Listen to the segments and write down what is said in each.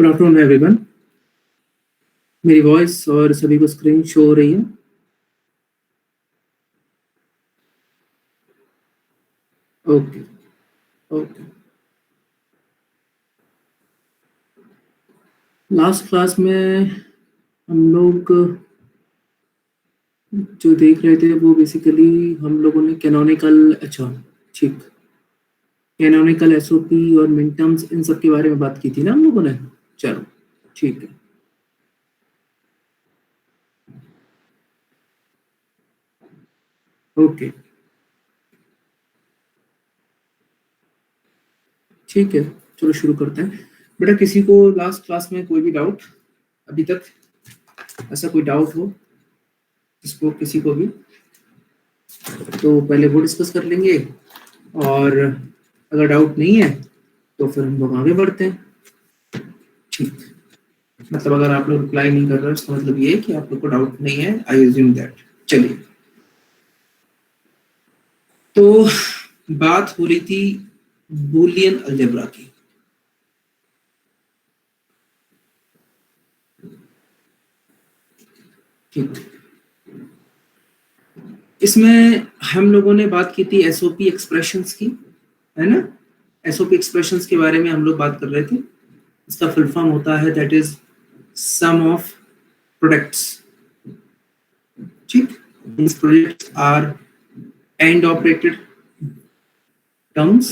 Good afternoon everyone. मेरी voice और सभी को स्क्रीन शो हो रही है? Okay okay. लास्ट क्लास में हम लोग जो देख रहे थे वो बेसिकली हम लोगों ने कैनोनिकल ठीक कैनोनिकल एसओपी और मिनटर्म्स इन सब के बारे में बात की थी ना हम लोगों ने। चलो ठीक है। ओके ठीक है, चलो शुरू करते हैं। बेटा किसी को लास्ट क्लास में कोई भी डाउट अभी तक, ऐसा कोई डाउट हो जिसको किसी को भी, तो पहले वो डिस्कस कर लेंगे, और अगर डाउट नहीं है तो फिर हम लोग आगे बढ़ते हैं। ठीक, मतलब अगर आप लोग रिप्लाई नहीं कर रहे इसका मतलब ये है कि आप लोग को डाउट नहीं है। I assume that. चलिए, तो बात हो रही थी बूलियन अलजेब्रा की। ठीक, इसमें हम लोगों ने बात की थी एसओपी एक्सप्रेशंस की, है ना। एसओपी एक्सप्रेशंस के बारे में हम लोग बात कर रहे थे। इसका फुल फॉर्म होता है that is sum of products. ठीक, these products are end operated terms,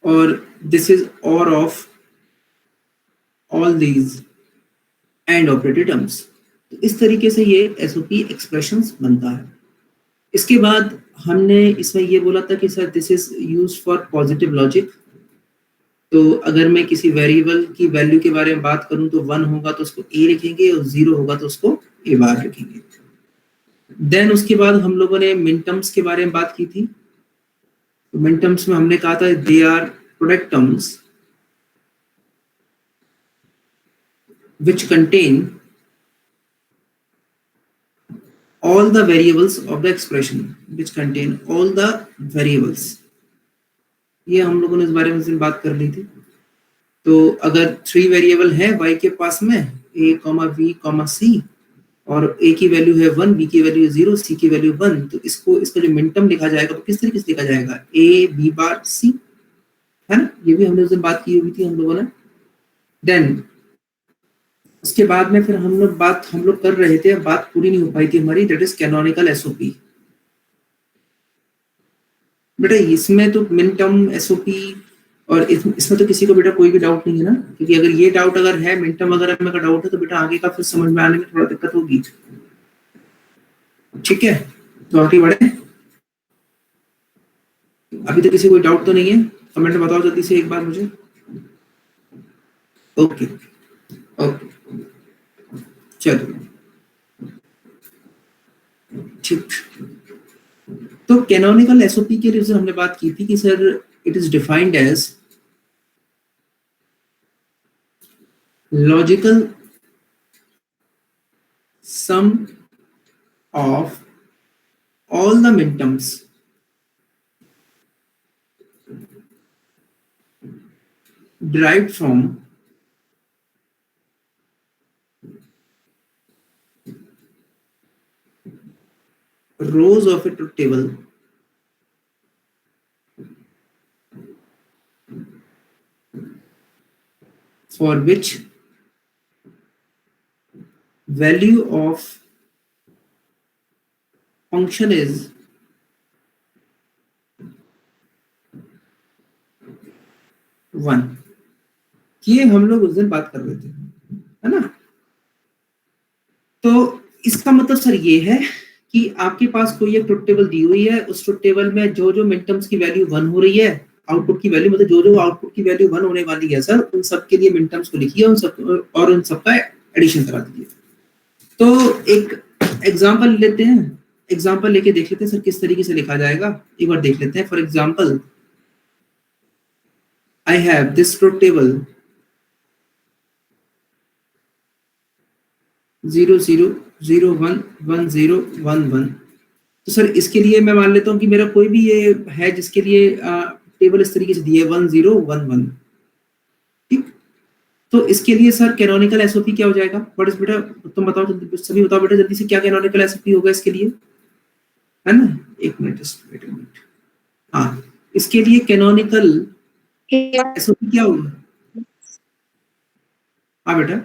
और this is or of all these end operated terms। तो इस तरीके से ये एसओपी एक्सप्रेशंस बनता है। इसके बाद हमने इसमें ये बोला था कि sir this is use for positive logic. तो अगर मैं किसी वेरिएबल की वैल्यू के बारे में बात करूं तो 1 होगा तो उसको a लिखेंगे और 0 होगा तो उसको a बार लिखेंगे। देन उसके बाद हम लोगों ने मिनटर्म्स के बारे में बात की थी। तो मिनटर्म्स में हमने कहा था they are product terms which contain all the variables of the expression, which contain all the variables। ये हम लोगों ने इस बारे में बात कर ली थी। तो अगर 3 वेरिएबल है y के पास में a, b, c, और a की वैल्यू है 1, b की वैल्यू 0, c की वैल्यू 1, तो इसका जो मिनटर्म लिखा जाएगा तो किस तरीके से लिखा जाएगा? a b बार c, है ना। ये भी हमने उस दिन बात की हुई थी हम लोगों ने। देन उसके बाद में फिर हम लोग कर रहे थे, बात पूरी नहीं हो पाई थी हमारी, दैट इज कैनोनिकल एसओपी। बेटा इसमें तो मिनटर्म एसओपी और इसमें तो किसी को बेटा कोई भी डाउट नहीं है ना, क्योंकि अगर ये डाउट अगर है मिनटर्म वगैरह में का डाउट है तो बेटा आगे का फिर समझ में आने में थोड़ा दिक्कत होगी। ठीक है, तो आगे बढ़े। अभी तक किसी कोई डाउट तो नहीं है? कमेंट में बताओ जल्दी से एक बार मुझे। ओके ओके, चलो ठीक। तो कैनोनिकल एसओपी के लिए हमने बात की थी कि sir it is defined as logical sum of all the minterms derived from rows of a truth table for which value of function is one. ये हम लोग उस दिन बात कर रहे थे, है ना। तो इसका मतलब सर ये है कि आपके पास कोई एक ट्रुथ टेबल दी हुई है, उस ट्रुथ टेबल में जो जो मिनटर्म्स की वैल्यू 1 हो रही है, आउटपुट की वैल्यू मतलब जो जो आउटपुट की वैल्यू 1 होने वाली है सर, उन सब के लिए मिनटर्म्स को लिखिए और उन सब का एडिशन करा दीजिए। तो एक एग्जांपल लेते हैं, एग्जांपल लेके देख लेते हैं सर किस तरीके से लिखा जाएगा। एक बार देख लेते हैं। For example I have this truth table 0 0 0 1 1 0 1 1। तो सर इसके लिए मैं मान लेता हूँ कि मेरा कोई भी ये है जिसके लिए टेबल इस तरीके से दी है 1 0 1 1, ठीक। तो इसके लिए सर कैनोनिकल एसओपी क्या हो जाएगा? व्हाट इज बेटा, तुम बताओ जल्दी, सभी बताओ बेटा जल्दी से, क्या कैनोनिकल एसओपी होगा इसके लिए, है ना? एक मिनट, वेट अ मिनट। हाँ, इसके लिए कैनोनिकल एसओपी क्या होगा? हाँ बेटा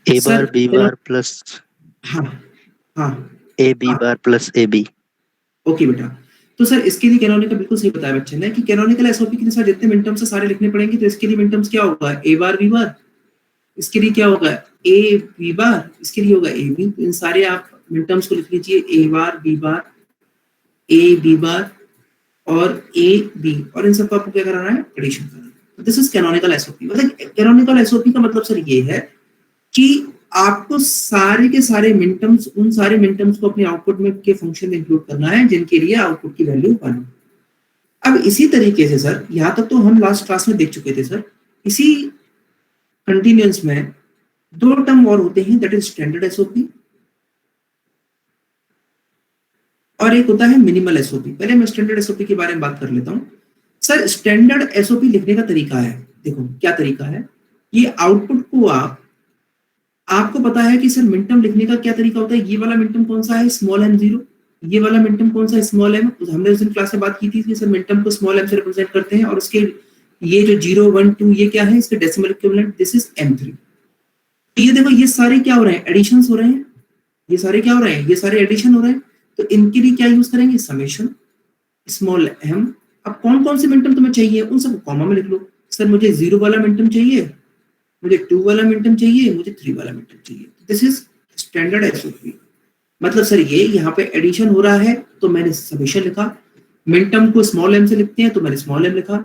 ए सर, बार बी बार प्लस हाँ हाँ ए बी हाँ, बार प्लस ए बी। ओके बेटा। तो सर इसके लिए कैनोनिकल बिल्कुल सही बताया बच्चे ने कि कैनोनिकल एसओपी के लिए सर जितने मिनटर्म्स है सारे लिखने पड़ेंगे। तो इसके लिए मिनटर्म्स क्या होगा? ए बार बी बार, इसके लिए क्या होगा? ए बी बार, इसके लिए होगा ए बी। तो इन सारे आप मिनटर्म्स को लिख लीजिए, ए bar B bar, A B बार और ए बी, और इन सबको आपको क्या कराना है? एडिशन करना है। This is canonical SOP. मतलब कैनोनिकल एसओपी का मतलब सर ये है कि आपको सारे के सारे मिनटर्म्स, उन सारे मिनटर्म्स को अपने आउटपुट में के फंक्शन में इंक्लूड करना है जिनके लिए आउटपुट की वैल्यू 1 हो। अब इसी तरीके से सर, यहां तक तो हम लास्ट क्लास में देख चुके थे सर। इसी कंटिन्यूअंस में दो टर्म और होते हैं, दैट इज स्टैंडर्ड एसओपी और एक होता है मिनिमल एसओपी। पहले मैं स्टैंडर्ड एसओपी के बारे में बात कर लेता हूं। सर स्टैंडर्ड एसओपी लिखने का तरीका है, देखो क्या तरीका है। ये आउटपुट को आपको पता है कि सर मिनटर्म लिखने का क्या तरीका होता है। ये वाला मिनटर्म कौन सा है? Small M zero. ये वाला मिनटर्म कौन सा है? Small M. हमने उस दिन क्लास में बात की थी कि सर मिनटर्म को स्मॉल एम से रिप्रेजेंट करते हैं, और उसके ये जो 0 1 2 ये क्या है? इसके decimal equivalent, this is m3। ये देखो ये सारे क्या हो रहे हैं? एडिशन हो रहे हैं। ये सारे क्या हो रहे हैं? ये सारे एडिशन हो रहे हैं। तो इनके लिए क्या यूज करेंगे? Summation small M. अब कौन कौन से मिनटर्म तुम्हें चाहिए उन सबको कॉमा में लिख लो। सर मुझे 0 वाला मिनटर्म चाहिए, मुझे 2 वाला मिनटर्म चाहिए, मुझे 3 वाला मिनटर्म चाहिए। This is standard SOP. मतलब सर ये यहाँ पे एडिशन हो रहा है तो मैंने समेशन लिखा, मिनटर्म को स्मॉल एम से लिखते हैं तो मैंने स्मॉल एम लिखा।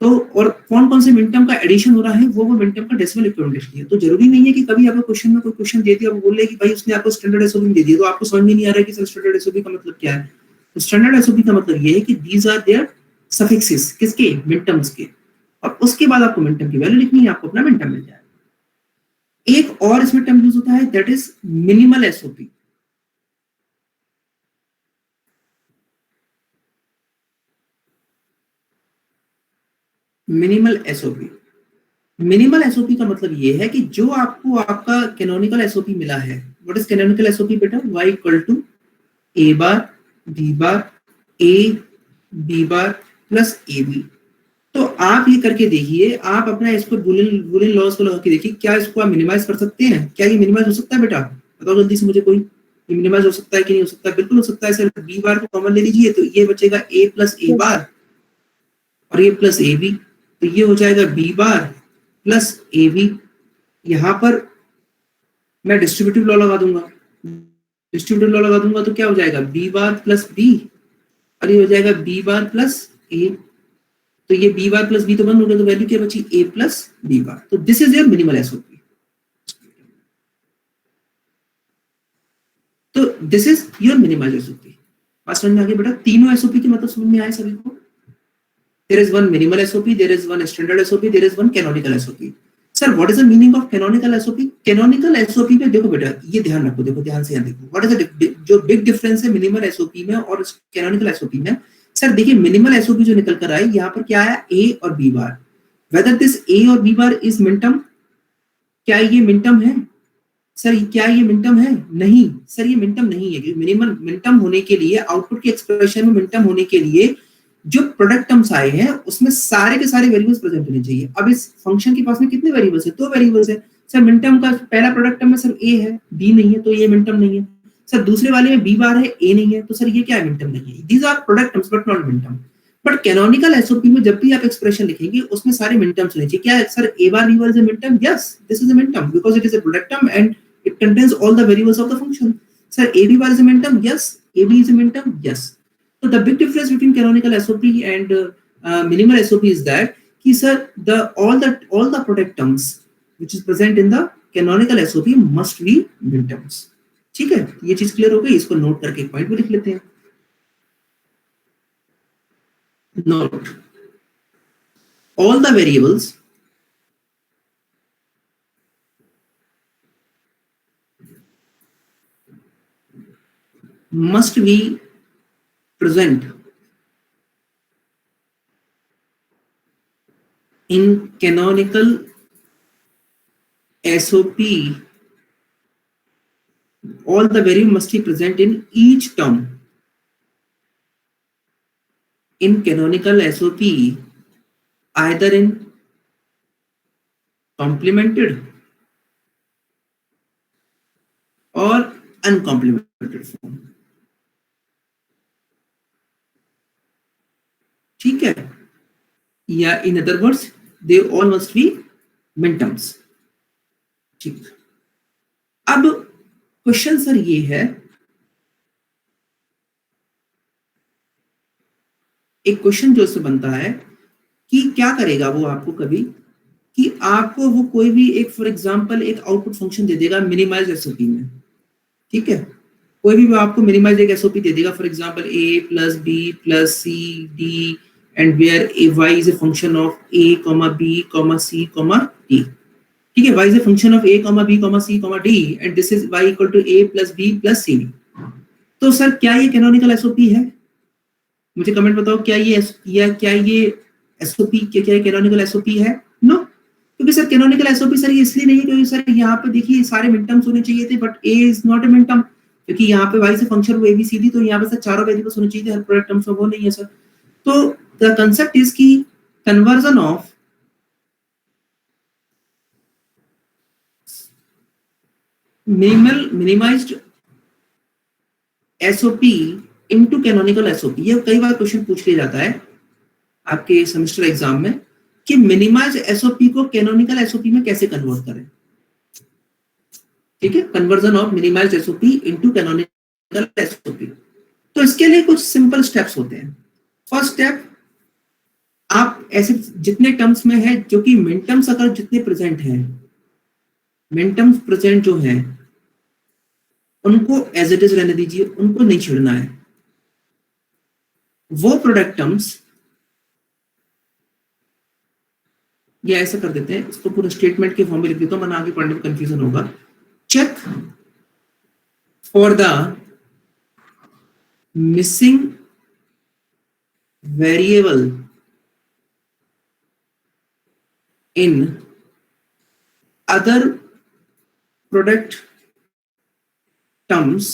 तो और कौन कौन से मिनटर्म का एडिशन हो रहा है वो मिनटर्म का डेसिमल इक्विवेलेंट लिख लिया। तो जरूरी नहीं है कि कभी आपको क्वेश्चन में कोई क्वेश्चन दे दिया, वो बोले कि भाई उसने आपको स्टैंडर्ड एसओपी दे दिया तो आपको समझ में नहीं आ रहा है कि सर स्टैंडर्ड एसओपी का मतलब क्या है। तो स्टैंडर्ड एसओपी का मतलब ये है कि दीज आर देयर सफिक्सेस, किसके? मिनटर्म्स के। और उसके बाद आपको मिनटर्म की वैल्यू लिखनी है, आपको अपना मिनटर्म मिल जाएगा। एक और इसमें टर्म यूज होता है, that is minimal SOP. Minimal SOP, minimal SOP का मतलब ये है कि जो आपको आपका कैनोनिकल एसओपी मिला है, व्हाट इज कैनोनिकल एसओपी बेटा? y equal to A bar B bar A B bar plus A B. तो आप ये करके देखिए, आप अपना इसको बुलियन बुलियन लॉस को लगा के देखिए, क्या इसको आप मिनिमाइज कर सकते हैं? क्या ये मिनिमाइज हो सकता है बेटा? बताओ जल्दी से मुझे कोई, ये मिनिमाइज हो सकता है कि नहीं हो सकता? बिल्कुल हो सकता है सर। बी बार को कॉमन ले लीजिए तो ये बचेगा ए प्लस ए बार और ये प्लस ए बी। तो ये हो जाएगा B bar plus A B. यहां पर मैं डिस्ट्रीब्यूटिव लॉ लगा दूंगा, डिस्ट्रीब्यूटिव लॉ लगा दूंगा तो क्या हो जाएगा? बी बार प्लस बी और ये हो जाएगा बी बार प्लस ए। तो ये बी बार प्लस बी तो बंद हो गया, तो वैल्यू क्या बची? A plus B bar. तो this is your minimal SOP. तो this is your minimal SOP. बात समझ में आ गई बेटा? तीनों एसओपी के मतलब समझ में आए सभी को? There is one minimal SOP, there is one standard SOP, there is one canonical SOP. Sir, what is the meaning of canonical SOP? Canonical SOP पे देखो बेटा, ये ध्यान रखो, देखो ध्यान से देखो, what is the जो big difference है मिनिमल SOP में और canonical SOP में। सर देखिए मिनिमल SOP जो निकल कर आई, यहाँ पर क्या आया? A और B bar. Whether this A और B बार is minterm, क्या ये मिनटर्म है? सर क्या ये मिनटर्म है? नहीं सर, ये मिनटर्म नहीं है। क्योंकि मिनिमल मिनटर्म होने के लिए, आउटपुट के एक्सप्रेशन में मिनटर्म होने के लिए जो प्रोडक्ट टर्म्स आए हैं उसमें सारे के सारे वेरिएबल्स प्रेजेंट होने चाहिए। अब इस फंक्शन के पास में कितने वेरिएबल्स है? 2 वेरिएबल्स है। सर मिनटर्म का पहला प्रोडक्ट टर्म में सर ए है, बी नहीं है, तो ये मिनटर्म नहीं है। सर दूसरे वाले में बी बार है, ए नहीं है, तो सर ये क्या है? मिनटर्म नहीं है। These are product terms but not minterm. But canonical SOP में जब भी आप एक्सप्रेशन लिखेंगे उसमें सारे मिनटर्म्स होने चाहिए। क्या sir A bar B bar is a minterm? Yes, this is a minterm because it is a product term and it contains all the variables of the function. Sir, AB bar is a minterm? Yes. AB is a minterm? Yes. So the big difference between canonical SOP and minimal SOP is that कि sir all the product terms which is present in the canonical SOP must be minterms. ठीक है, ये चीज clear हो गई? इसको note करके एक पॉइंट भी लिख लेते हैं। Note all the variables must be present in canonical SOP, all the variable must be present in each term. In canonical SOP, either in complemented or uncomplemented form. ठीक है, या in other words they all must be minterms. ठीक, अब question sir ये है, एक question जो उससे बनता है कि क्या करेगा वो आपको कभी, कि आपको वो कोई भी एक फॉर एग्जांपल एक आउटपुट फंक्शन दे देगा मिनिमाइज एसओपी में. ठीक है, कोई भी वो आपको मिनिमाइज एक एसओपी दे देगा, for example a plus b plus c d and where y is a function of a, b, c, d. ठीक है, y is a function of a, b, c, d and this is y equal to a plus b plus c d. तो sir क्या ये canonical SOP है? मुझे comment बताओ, क्या ये एसओपी क्या कैनोनिकल एसओपी है? नो, क्योंकि सर कैनोनिकल एसओपी सर ये इसलिए नहीं है क्योंकि सर यहाँ पे देखिए सारे मिनटर्म्स होने चाहिए थे, but a is not A minterm, क्योंकि यहाँ पे y से फंक्शन हुआ abcd, तो यहाँ पे सर चारों वेरिएबल्स होने चाहिए थे, हर प्रोडक्ट टर्म्स में वो नहीं है सर. तो द कांसेप्ट इज की conversion of minimised SOP into canonical SOP. ये कई बार क्वेश्चन पूछ लिया जाता है आपके सेमेस्टर एग्जाम में कि मिनिमाइज एसओपी को कैनोनिकल एसओपी में कैसे कन्वर्ट करें. ठीक है, conversion of minimise SOP into canonical SOP. तो इसके लिए कुछ सिंपल स्टेप्स होते हैं. फर्स्ट स्टेप, आप ऐसे जितने टर्म्स में है जो कि मिनटर्म्स अगर जितने प्रेजेंट हैं, मिनटर्म्स प्रेजेंट जो हैं उनको एज इट इज रहने दीजिए, उनको नहीं छेड़ना है. वो प्रोडक्ट टर्म्स, या ऐसा कर देते हैं, इसको पूरा स्टेटमेंट के फॉर्म में लिख देता हूं, वरना आगे पढ़ने में कंफ्यूजन होगा. Check for the missing variable in other product terms,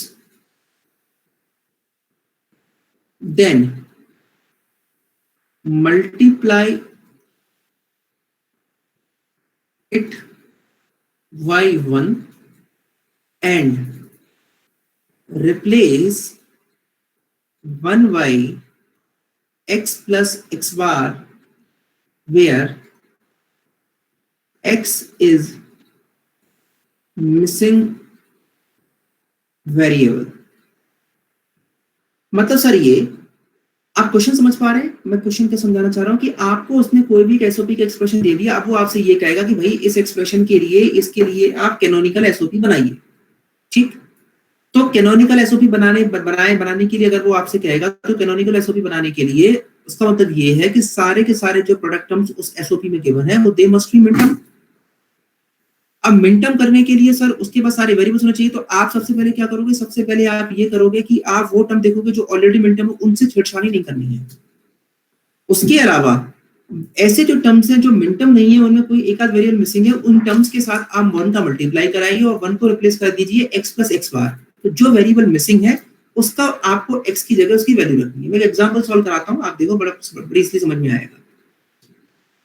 then multiply it by 1 and replace 1 by x plus x bar, where x is missing variable. मतलब सर ये आप क्वेश्चन समझ पा रहे हैं? मैं क्वेश्चन क्या समझाना चाह रहा हूं कि आपको उसने कोई भी एसओपी का एक्सप्रेशन दे दिया, अब वो आपसे ये कहेगा कि भाई इस एक्सप्रेशन के लिए, इसके लिए आप कैनोनिकल एसओपी बनाइए. ठीक, तो कैनोनिकल एसओपी बनाने के लिए अगर वो आपसे कहेगा, तो कैनोनिकल एसओपी बनाने के लिए उसका मतलब ये है कि सारे के सारे जो प्रोडक्ट टर्म्स उस एसओपी में गिवन है वो दे मस्ट बी मिनटर्म. अब मिनटर्म करने के लिए सर उसके पास सारे वेरिएबल्स होने चाहिए. तो आप सबसे पहले क्या करोगे? सबसे पहले आप ये करोगे कि आप वो टर्म देखोगे जो ऑलरेडी मिनटर्म है, उनसे छेड़छाड़ी नहीं करनी है. उसके अलावा ऐसे जो टर्म्स हैं जो मिनटर्म नहीं है, उनमें कोई एक आध वेरिएबल मिसिंग है, उन टर्म्स के साथ आप 1 का मल्टीप्लाई कराइए और 1 को रिप्लेस कर दीजिए x प्लस x बार. तो जो वेरिएबल मिसिंग है उसका आपको x की जगह उसकी वैल्यू रखनी है. मैं एग्जांपल सॉल्व कराता हूं, आप देखो, बड़ा ब्रीफली समझ में आएगा.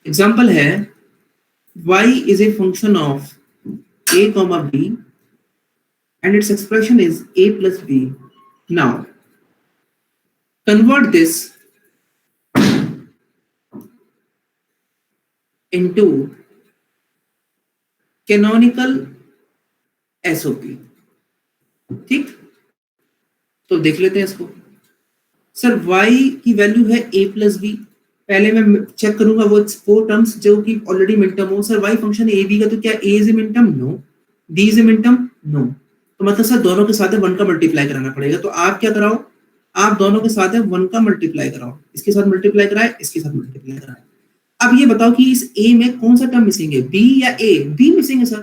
एग्जांपल है y is a function of a comma b and its expression is a plus b. Now convert this into canonical SOP. ठीक, तो देख लेते हैं इसको. सर y की वैल्यू है a प्लस b. पहले मैं चेक करूंगा वो फोर टर्म्स जो कि ऑलरेडी मिनटर्म हो. सर y फंक्शन है ab का, तो क्या a is a minterm? No. b is a minterm? No. तो मतलब सर दोनों के साथ 1 का मल्टीप्लाई कराना पड़ेगा. तो आप क्या कराओ, आप दोनों के साथ 1 का मल्टीप्लाई कराओ. इसके साथ मल्टीप्लाई कराए, इसके साथ मल्टीप्लाई कराए. अब ये बताओ कि इस a में कौन सा टर्म मिसिंग है, b या a? b मिसिंग है सर.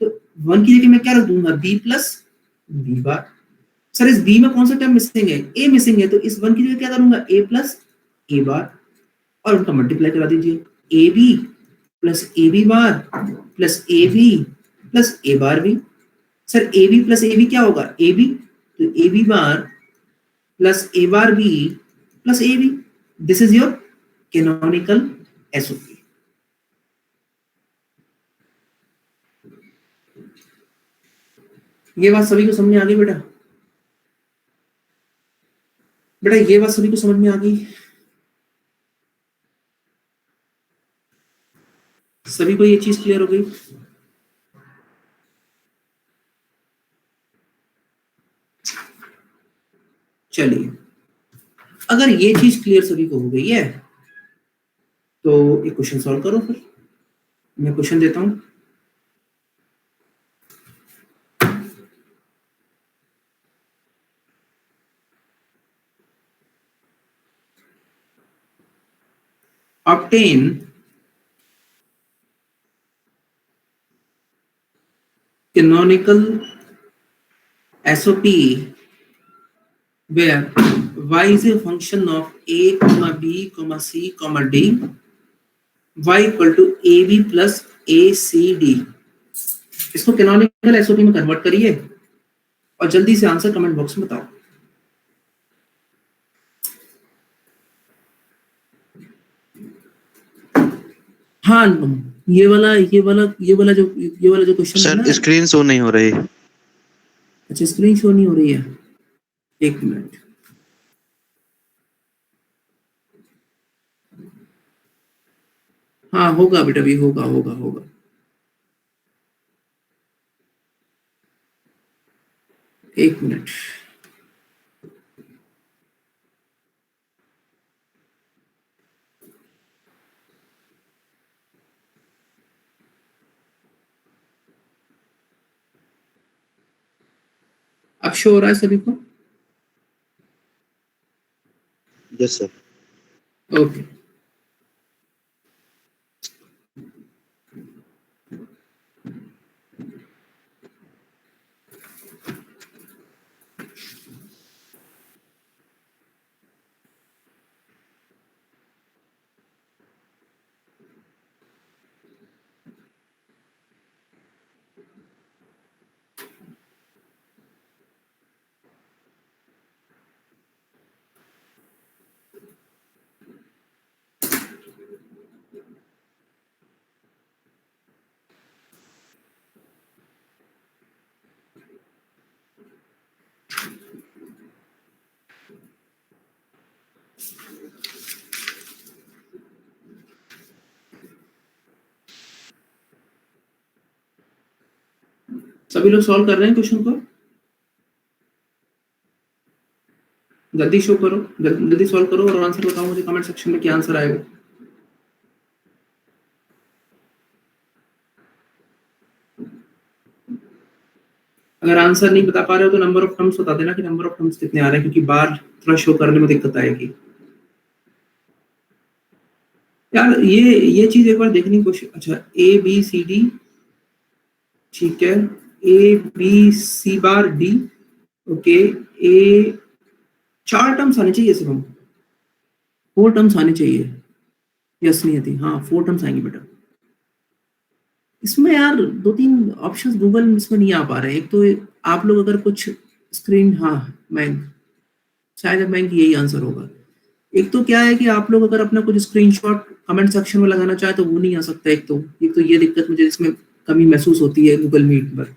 तो 1 की जगह मैं क्या रख दूंगा? b प्लस b बार. सर इस बी में कौन सा टर्म मिसिंग है? ए मिसिंग है, तो इस वन की जगह क्या करूंगा? ए प्लस ए बार, और उनका मल्टीप्लाई करा दीजिए। A B plus A B bar plus A B plus A bar B. Sir A B plus A B क्या होगा? ए बी, तो A B bar plus A bar B plus A B. This is your canonical SOP. ये बात सभी को समझ में आ गई बेटा? बेटा ये बात सभी को समझ में आ गई? सभी को ये चीज क्लियर हो गई? चलिए, अगर ये चीज क्लियर सभी को हो गई है तो एक क्वेश्चन सॉल्व करो। फिर मैं क्वेश्चन देता हूं। obtain canonical SOP where y is a function of a, b, c, d, y equal to ab plus acd। इसको कैनोनिकल एसओपी में कन्वर्ट करिए और जल्दी से आंसर कमेंट बॉक्स में बताओ। हाँ, ये वाला जो क्वेश्चन है ना, सर स्क्रीन शो नहीं हो रही। अच्छा स्क्रीन शो नहीं हो रही है, एक मिनट। हाँ होगा बेटा, भी होगा। एक मिनट। अब शो हो रहा है सभी को? Yes sir. ओके, सभी लोग सॉल्व कर रहे हैं क्वेश्चन को? जल्दी शो करो, जल्दी सॉल्व करो और आंसर बताओ मुझे कमेंट सेक्शन में क्या आंसर आएगा। अगर आंसर नहीं बता पा रहे हो तो नंबर ऑफ टर्म्स बता देना कि नंबर ऑफ टर्म्स कितने आ रहे हैं, क्योंकि बार थोड़ा शो करने में दिक्कत आएगी। यार ये चीज एक बार देखने की कोशिश। अच्छा ए बी सी डी, ठीक है, A B C bar D, okay. A 4 terms आने चाहिए सिर्फ, 4 टर्म्स आने चाहिए। यस नहीं आती, हाँ 4 टर्म्स आएंगे बेटा। इसमें यार 2-3 ऑप्शंस गूगल इसमें नहीं आ पा रहे हैं। एक तो आप लोग अगर कुछ स्क्रीन, हाँ बैंक, शायद बैंक यही आंसर होगा। एक तो क्या है कि आप लोग अगर अपना कुछ स्क्रीनशॉट कमेंट सेक्शन में लगाना चाहे तो वो नहीं आ सकता। एक तो ये दिक्कत मुझे इसमें कमी महसूस होती है गूगल मीट पर।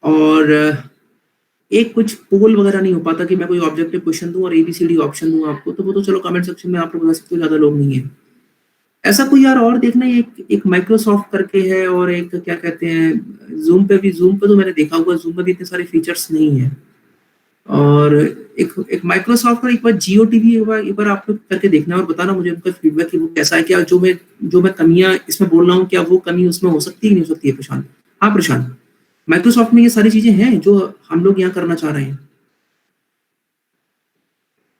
और एक कुछ पोल वगैरह नहीं हो पाता कि मैं कोई ऑब्जेक्टिव क्वेश्चन दूं और एबीसीडी ऑप्शन दूं आपको, तो वो तो चलो कमेंट सेक्शन में आप लोग बता सकते हो, ज्यादा लोग नहीं है। ऐसा कोई यार और देखना, एक माइक्रोसॉफ्ट करके है और एक क्या कहते हैं जूम पे तो मैंने देखा हुआ, जूम में भी इतने सारे फीचर्स नहीं है। और एक माइक्रोसॉफ्ट का एक बार जियो टीवी एक बार आप लोग करके देखना और बताना मुझे उनका फीडबैक कि वो कैसा है। क्या जो मैं कमियां इसमें बोल रहा हूँ, क्या वो कमी उसमें हो सकती है नहीं हो सकती है? प्रशांत, हाँ प्रशांत, माइक्रोसॉफ्ट में ये सारी चीजें हैं जो हम लोग यहाँ करना चाह रहे हैं।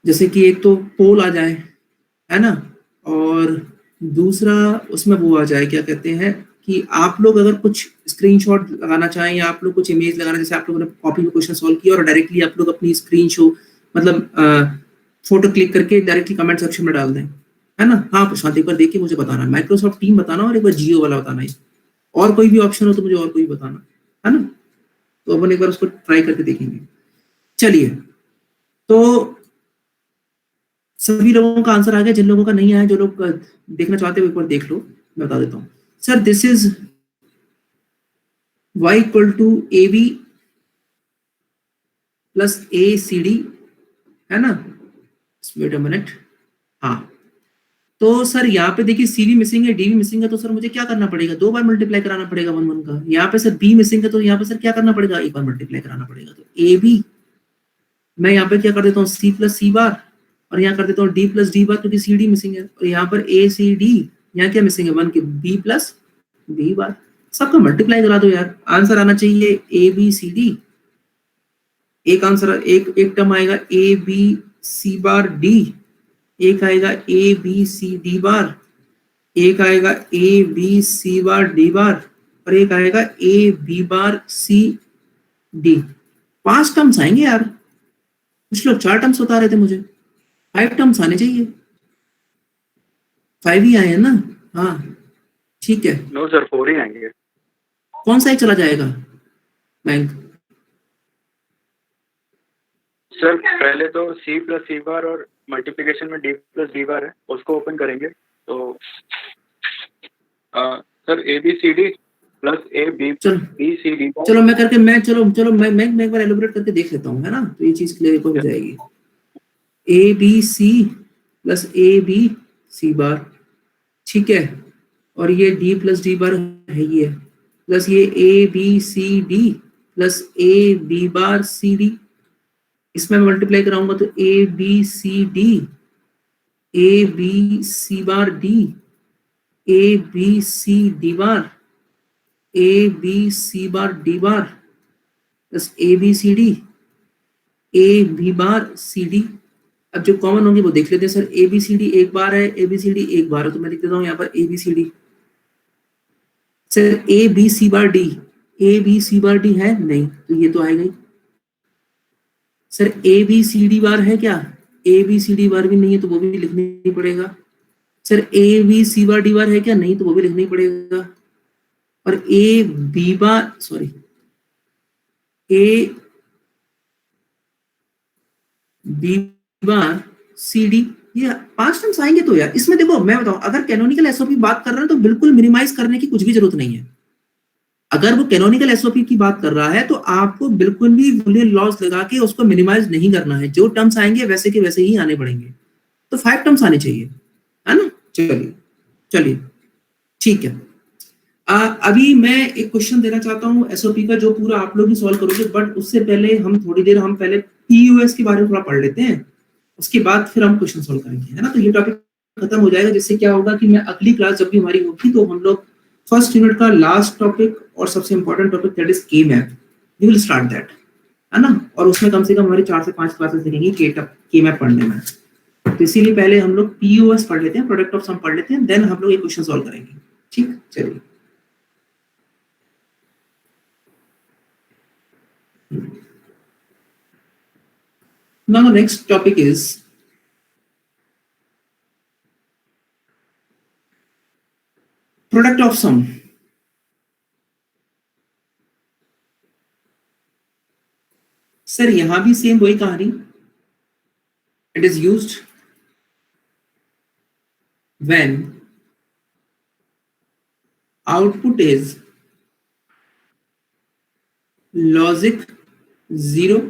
जैसे कि एक तो पोल आ जाए, है ना, और दूसरा उसमें वो आ जाए, क्या कहते हैं कि आप लोग अगर कुछ स्क्रीनशॉट लगाना चाहें या आप लोग कुछ इमेज लगाना, जैसे आप लोगों ने कॉपी में क्वेश्चन सॉल्व किया और डायरेक्टली आप लोग अपनी स्क्रीन शो मतलब फोटो क्लिक करके डायरेक्टली कमेंट सेक्शन में डाल दें, है ना। हाँ प्रशांत, एक बार देख के मुझे बताना, माइक्रोसॉफ्ट टीम बताना और एक बार जियो वाला बताना है, और कोई भी ऑप्शन हो तो मुझे और कोई बताना, है ना। तो अपन एक बार उसको ट्राई करके देखेंगे। चलिए, तो सभी लोगों का आंसर आ गया, जिन लोगों का नहीं आया, जो लोग देखना चाहते हो एक बार देख लो, मैं बता देता हूँ। Sir this is y equal to A B plus A C D, है ना। वेट अ मिनट, हाँ। तो सर यहाँ पे देखिए सी भी मिसिंग है, डी भी मिसिंग है, तो सर मुझे क्या करना पड़ेगा, 2 बार मल्टीप्लाई कराना पड़ेगा 1 1 का। यहाँ पे सर बी मिसिंग है, तो यहाँ पे सर क्या करना पड़ेगा, 1 बार मल्टीप्लाई कराना पड़ेगा। तो ए बी मैं यहाँ पे क्या कर देता हूँ, सी प्लस सी बार, और यहाँ कर देता हूँ डी प्लस डी बार, क्योंकि सी डी मिसिंग है। और यहाँ पर ए सी डी, यहाँ क्या मिसिंग है, 1 के बी प्लस बी बार। सबका मल्टीप्लाई करा दो यार, आंसर आना चाहिए ए बी सी डी। एक आंसर, एक टर्म आएगा A B C bar D, एक आएगा ए बी सी डी बार, एक आएगा A B C bar D बार, और एक आएगा A B bar C D. 5 terms आएंगे यार। कुछ लोग 4 टर्म्स बता रहे थे, मुझे 5 टर्म्स आने चाहिए। 5 ही आए हैं ना, हाँ ठीक है। नो सर 4 ही आएंगे। कौन सा एक चला जाएगा बैंक? सर पहले तो सी प्लस सी बार और मल्टीप्लिकेशन में डी प्लस डी बार है, उसको ओपन करेंगे तो sir A B C D plus A B B C D. चलो मैं करके चलो मैं एक बार एलिब्रेट करके देख लेता हूँ, है ना, तो ये चीज क्लियर हो जाएगी। A B C plus A B C bar, ठीक है, और ये डी प्लस डी बार है ये, प्लस ये A B C D plus A B bar C D. इसमें मल्टीप्लाई कराऊंगा तो A B C D, A B C bar D, A B C D bar, A B C bar D bar, plus A B C D, A B bar C D. अब जो common होंगे वो देख लेते हैं। Sir A B C D एक बार है, ए बी सी डी एक बार है, तो मैं लिख देता हूँ यहाँ पर A B C D. Sir A B C bar D, A B C bar D है नहीं, तो ये तो आएगा ही। Sir A B C D bar है क्या, ए बी सी डी बार भी नहीं है, तो वो भी लिखना ही पड़ेगा। Sir A B C bar D bar है क्या, नहीं, तो वो भी लिखना ही पड़ेगा। और A B bar, sorry, A B bar C D, ये 5 टर्म्स आएंगे। तो यार इसमें देखो मैं बताऊं, अगर कैनोनिकल एसओपी बात कर रहे हैं तो बिल्कुल मिनिमाइज करने की कुछ भी जरूरत नहीं है। अगर वो कैनोनिकल एसओपी की बात कर रहा है तो आपको बिल्कुल भी बूलियन लॉस लगा के उसको मिनिमाइज नहीं करना है। जो टर्म्स आएंगे वैसे के वैसे ही आने पड़ेंगे। तो 5 टर्म्स आने चाहिए, है ना। चलिए ठीक है। अभी मैं एक क्वेश्चन देना चाहता हूँ एसओपी का, जो पूरा आप लोग ही सॉल्व करोगे, बट उससे पहले हम थोड़ी देर पहले पीयूएस के बारे में थोड़ा पढ़ लेते हैं, उसके बाद फिर हम क्वेश्चन सॉल्व करेंगे, है ना। तो ये टॉपिक खत्म हो जाएगा, जिससे क्या होगा कि मैं अगली क्लास जब भी हमारी होगी तो हम लोग फर्स्ट यूनिट का लास्ट टॉपिक और सबसे important topic that is K map, we will start that, है ना। और उसमें कम से कम हमारी 4 से 5 क्लासेस लगेंगी के मैप पढ़ने में। तो इसीलिए पहले हम लोग पीयूएस पढ़ लेते हैं, प्रोडक्ट ऑफ सम पढ़ लेते हैं, देन हम लोग एक क्वेश्चन सॉल्व करेंगे, ठीक। चलिए now the next topic is product of sum। Sir यहां भी सेम वही कहानी, it is used when output is logic 0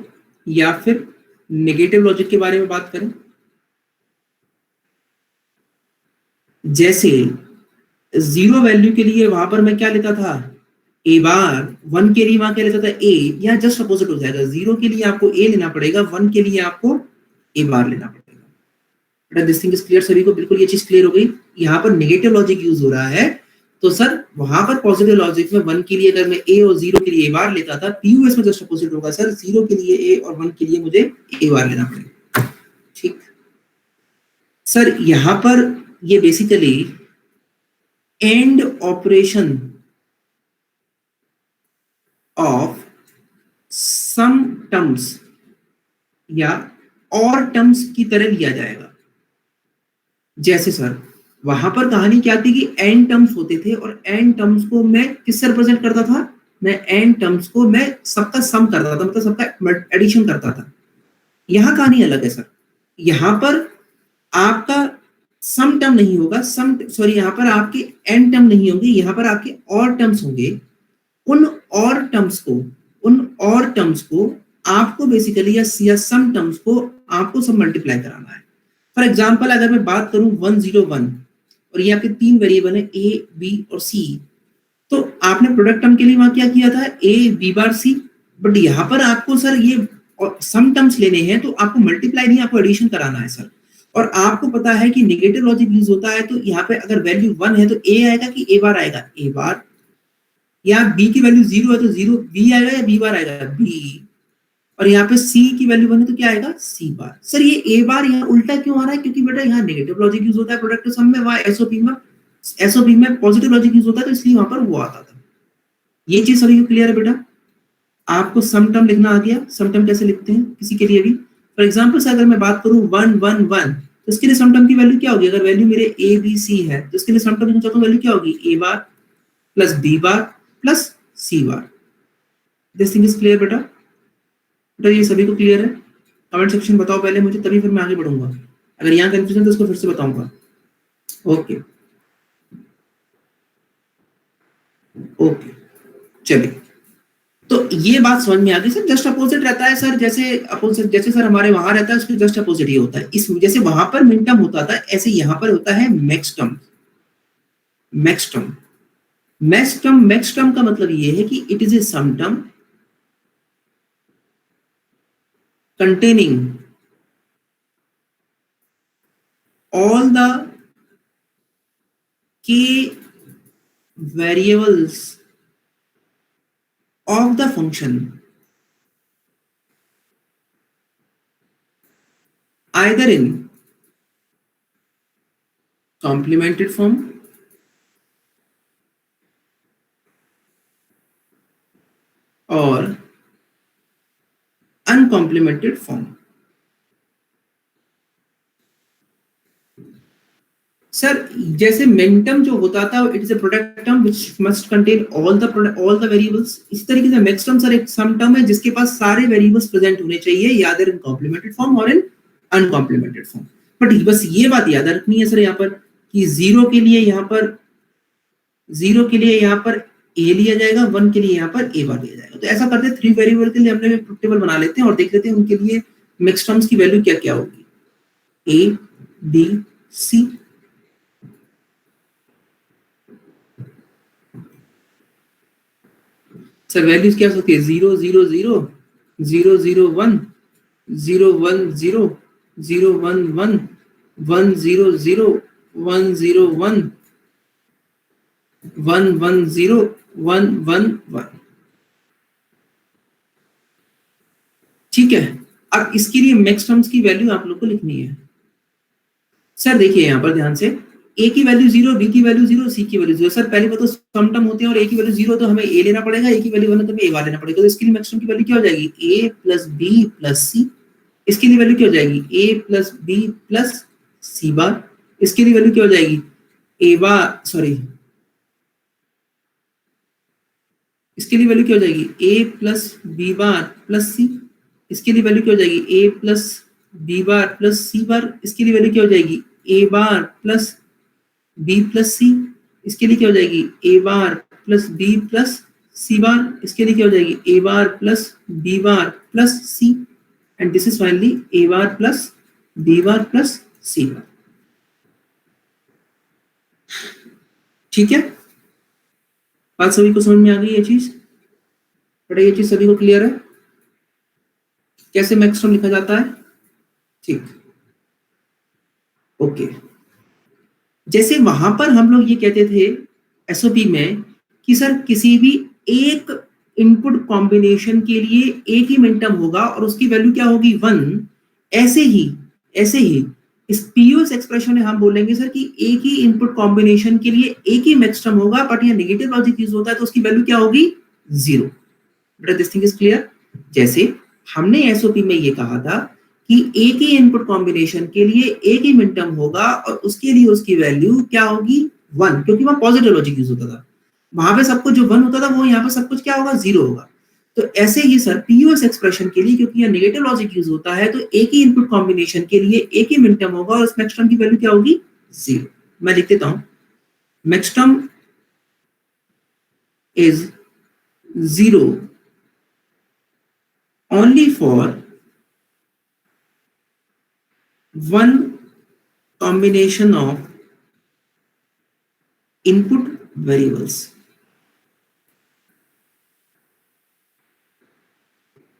या फिर नेगेटिव लॉजिक के बारे में बात करें। जैसे 0 वैल्यू के लिए वहां पर मैं क्या लेता था, ए बार, 1 के लिए वहां क्या लेता था, ए। यहाँ जस्ट अपोजिट हो जाएगा, 0 के लिए आपको ए लेना पड़ेगा, 1 के लिए आपको ए बार लेना पड़ेगा। बेटा दिस थिंग इज क्लियर सभी को, बिल्कुल ये चीज क्लियर हो गई। यहाँ पर नेगेटिव लॉजिक यूज हो रहा है, तो सर वहां पर पॉजिटिव लॉजिक में 1 के लिए अगर मैं ए और 0 के लिए ए बार लेता था, पीयूएस में जस्ट अपोजिट होगा सर, 0 के लिए ए और 1 के लिए मुझे ए बार लेना पड़ेगा, ठीक। सर यहां पर ये basically and operation of sum terms या और टर्म्स की तरह लिया जाएगा। जैसे सर वहां पर कहानी क्या थी कि एन टर्म्स होते थे और एन टर्म्स को मैं किससे रिप्रेजेंट करता था, मैं एन टर्म्स को मैं सबका सम करता था, मतलब सबका एडिशन करता था। यहाँ कहानी अलग है सर, यहाँ पर आपका सम टर्म नहीं होगा, यहाँ पर आपके एन टर्म नहीं होंगे, यहाँ पर आपके और टर्म्स होंगे। उन और टर्म्स को आपको बेसिकली या सम टर्म्स को आपको सब मल्टीप्लाई कराना है। फॉर एग्जांपल अगर मैं बात करूं 101 और ये आपके 3 वेरिएबल है A, B और C, तो आपने प्रोडक्ट टर्म के लिए वहां क्या किया था A, B bar C, but यहाँ पर आपको सर ये सम टर्म्स लेने हैं तो आपको मल्टीप्लाई नहीं, आपको एडिशन कराना है सर। और आपको पता है कि नेगेटिव लॉजिक यूज होता है, तो यहाँ पे अगर वैल्यू 1 है तो A आएगा कि A बार आएगा, A बार, या B की वैल्यू 0 है तो 0 B आएगा या B बार आएगा, B, और यहाँ पे C की वैल्यू 1 है तो क्या आएगा, C बार। सर ये A बार यहाँ उल्टा क्यों आ रहा है, क्योंकि बेटा यहाँ नेगेटिव लॉजिक यूज होता है प्रोडक्ट सम में, वहाँ एसओपी में पॉजिटिव लॉजिक यूज होता है, तो इसलिए वहां पर वो आता था। ये चीज सभी को क्लियर है बेटा? आपको सम टर्म लिखना आ गया? सम टर्म कैसे लिखते हैं किसी के लिए भी? फॉर एग्जांपल से अगर मैं बात करूं 111, तो इसके लिए सम टर्म की वैल्यू क्या होगी? अगर वैल्यू मेरे A B C है तो इसके लिए सम टर्म लिखना चाहता हूं, वैल्यू क्या होगी? A bar plus B bar plus C bar. This thing is clear बेटा? बेटा ये सभी को क्लियर है? कमेंट सेक्शन बताओ पहले मुझे, तभी फिर मैं आगे बढ़ूंगा। अगर यहाँ कंफ्यूजन तो उसको फिर से बताऊंगा। ओके ओके चलिए, तो ये बात समझ में आ गई सर। जस्ट अपोजिट रहता है सर, जैसे सर हमारे वहां रहता है उसके जस्ट अपोजिट ये होता है। इस जैसे वहां पर मिन टर्म होता था, ऐसे यहाँ पर होता है मैक्स टर्म। मैक्स टर्म का मतलब ये है कि it is a sum term containing all the k variables of the function either in complemented form or uncomplemented form. Sir जैसे मिनटर्म जो होता था it is a product term which must contain all the variables, इस तरीके से max term sir एक सम term है जिसके पास सारे वेरिएबल्स प्रेजेंट होने चाहिए, या इन कॉम्प्लीमेंटेड फॉर्म और इन अनकॉम्प्लीमेंटेड फॉर्म। बट बस ये बात याद रखनी है सर यहाँ पर कि 0 के लिए यहाँ पर A लिया जाएगा, 1 के लिए यहाँ पर A बार लिया जाएगा। तो ऐसा करते हैं 3 वेरिएबल के लिए अपने टेबल बना लेते हैं और देख लेते हैं उनके लिए मिक्स टर्म्स की वैल्यू क्या क्या होगी। A B C, sir values क्या होती है? 0 0 0 0 0 1 0 1 0 0 1 1 1 0 0 1 0 1 1 1 0 1 1 1। ठीक है, अब इसके लिए मैक्स टर्म्स की वैल्यू आप लोग को लिखनी है। सर देखिए यहाँ पर ध्यान से, A की वैल्यू 0, B की वैल्यू 0, C की वैल्यू 0। सर पहले बात तो सम टर्म होते हैं और A की वैल्यू 0 तो हमें A लेना पड़ेगा, A की वैल्यू 1 तो हमें A बार लेना पड़ेगा। तो इसके लिए मैक्स टर्म की वैल्यू क्या हो जाएगी? A plus B plus C। इसके लिए वैल्यू क्या हो जाएगी? A plus B plus C बार। इसके लिए वैल्यू क्या हो जाएगी? इसके लिए वैल्यू क्या हो जाएगी? A plus B bar plus C। इसके लिए वैल्यू क्या हो जाएगी? A plus B bar plus C बार। इसके लिए वैल्यू क्या हो जाएगी? A bar plus B plus C। इसके लिए क्या हो जाएगी? A bar plus B plus C बार। इसके लिए क्या हो जाएगी? A bar plus B bar plus C, and this is finally A bar plus B bar plus C बार। ठीक है, बात सभी को समझ में आ गई ये चीज? बेटा ये चीज सभी को क्लियर है कैसे मैक्स टर्म लिखा जाता है? ठीक, ओके। जैसे वहां पर हम लोग ये कहते थे एसओपी में कि सर किसी भी एक इनपुट कॉम्बिनेशन के लिए एक ही मिन टर्म होगा और उसकी वैल्यू क्या होगी? 1। ऐसे ही इस पीओएस एक्सप्रेशन में हम बोलेंगे सर कि एक ही इनपुट कॉम्बिनेशन के लिए एक ही मैक्स टर्म होगा, बट यहाँ नेगेटिव लॉजिक यूज होता है तो उसकी वैल्यू क्या होगी? 0। बेटा दिस थिंग इज क्लियर। जैसे हमने एसओपी में ये कहा था कि एक ही इनपुट कॉम्बिनेशन के लिए एक ही मिनटर्म होगा और उसके लिए उसकी वैल्यू क्या होगी 1, क्योंकि वहां पॉजिटिव लॉजिक यूज होता था। वहां पे सब कुछ जो 1 होता था वो यहाँ पे सब कुछ क्या होगा 0 होगा। तो ऐसे ही सर पीयूएस एक्सप्रेशन के लिए क्योंकि यहाँ नेगेटिव लॉजिक यूज होता है तो एक ही इनपुट कॉम्बिनेशन के लिए एक ही मिनटर्म होगा और उस मैक्सटर्म की वैल्यू क्या होगी 0। मैं लिख देता हूं maxterm is 0 only for one combination of input variables।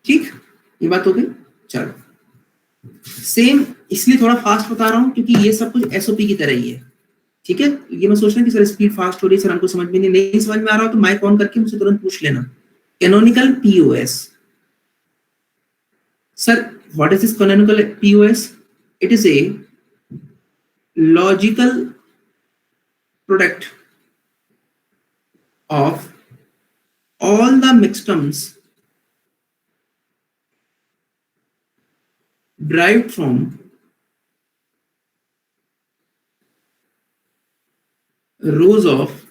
ठीक, ये बात हो गई। चलो सेम इसलिए थोड़ा फास्ट बता रहा हूं क्योंकि ये सब कुछ एसओपी की तरह ही है। ठीक है, ये मैं सोच रहा हूं कि सर स्पीड फास्ट हो रही है, सर हमको समझ में नहीं समझ में आ रहा हो तो माइक ऑन करके मुझसे तुरंत पूछ लेना। Canonical POS. Sir, what is this canonical POS? It is a logical product of all the mixtums derived from rows of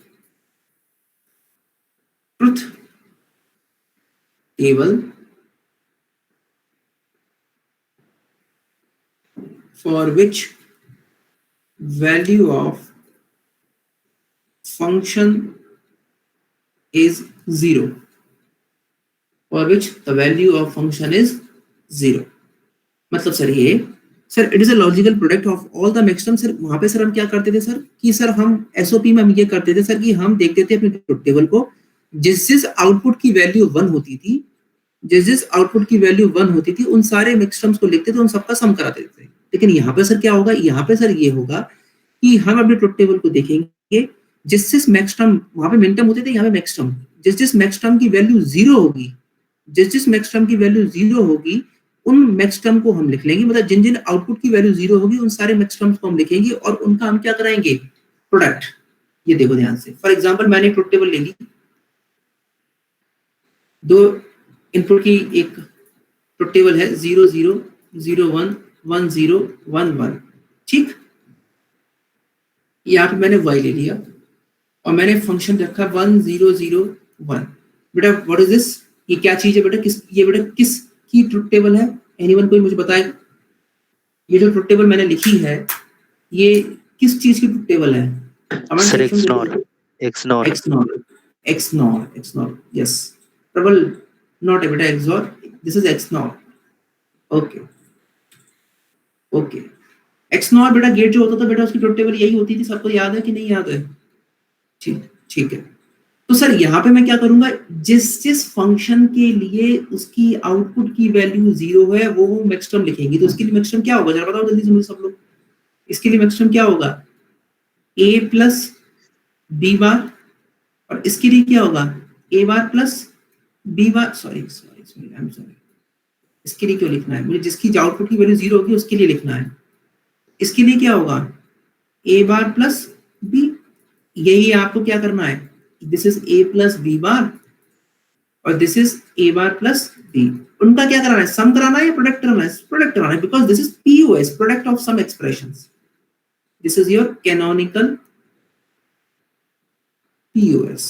truth table for which value of function is 0, for which the value of function is 0। मतलब sir ये sir it is a logical product of all the maximum. Sir वहां पे sir हम क्या करते थे sir कि sir हम एसओपी में हम ये करते थे सर कि हम देखते थे अपने ट्रुथ टेबल को, जिस आउटपुट की वैल्यू 1 होती थी, जिस आउटपुट की वैल्यू 1 होती थी उन सारे मैक्सिमम्स को लिखते थे, उन सबका सम कराते थे। लेकिन यहाँ पे सर क्या होगा, यहाँ पे सर ये होगा कि हम अपने ट्रुथ टेबल को देखेंगे, जिस मैक्सिमम वहां पे मिनटर्म होते थे, यहाँ पे मैक्सिमम जिस मैक्सिमम की वैल्यू 0 होगी, जिस मैक्सिमम की वैल्यू 0 होगी उन मैक्सिमम को हम लिख लेंगे। मतलब जिन आउटपुट की वैल्यू 0 होगी उन सारे मैक्सिमम्स को हम लिखेंगे और उनका हम क्या कराएंगे प्रोडक्ट। ये देखो ध्यान से, फॉर एग्जांपल मैंने ट्रुथ टेबल ले ली, दो इनपुट की एक ट्रुथ टेबल है 0 0 0 1 1 0 1 1। ठीक, यहाँ पे मैंने y ले लिया और मैंने फंक्शन रखा 1 0 0 1। बेटा व्हाट इज दिस, ये क्या चीज है बेटा, किस की ट्रुथ टेबल है? एनीवन कोई मुझे बताए, ये जो ट्रुथ टेबल मैंने लिखी है ये किस चीज की ट्रुथ टेबल है? Sir XNOR yes, trouble not है बेटा XOR, this is XNOR। Okay XNOR बेटा गेट जो होता था बेटा उसकी ट्रुथ टेबल यही होती थी, सबको याद है कि नहीं याद है? ठीक है। तो सर यहाँ पे मैं क्या करूंगा, जिस फंक्शन के लिए उसकी आउटपुट की वैल्यू 0 है वो मैक्सिमम लिखेंगे। तो उसके लिए मैक्सिमम क्या होगा जरा बताओ जल्दी से मुझे सब लोग, इसके लिए मैक्सिमम क्या होगा a प्लस b बार, और इसके लिए क्या होगा a bar plus b bar. Sorry I am sorry, इसके लिए क्यों लिखना है मुझे, जिसकी आउटपुट की वैल्यू 0 होगी उसके लिए लिखना है। इसके लिए क्या होगा a बार प्लस b, यही आपको क्या करना है, this is a plus b बार और this is a bar plus b। उनका क्या कराना है, सम कराना है या प्रोडक्ट कराना है? प्रोडक्ट कराना है, because this is POS, product of sum expressions. This is your canonical POS।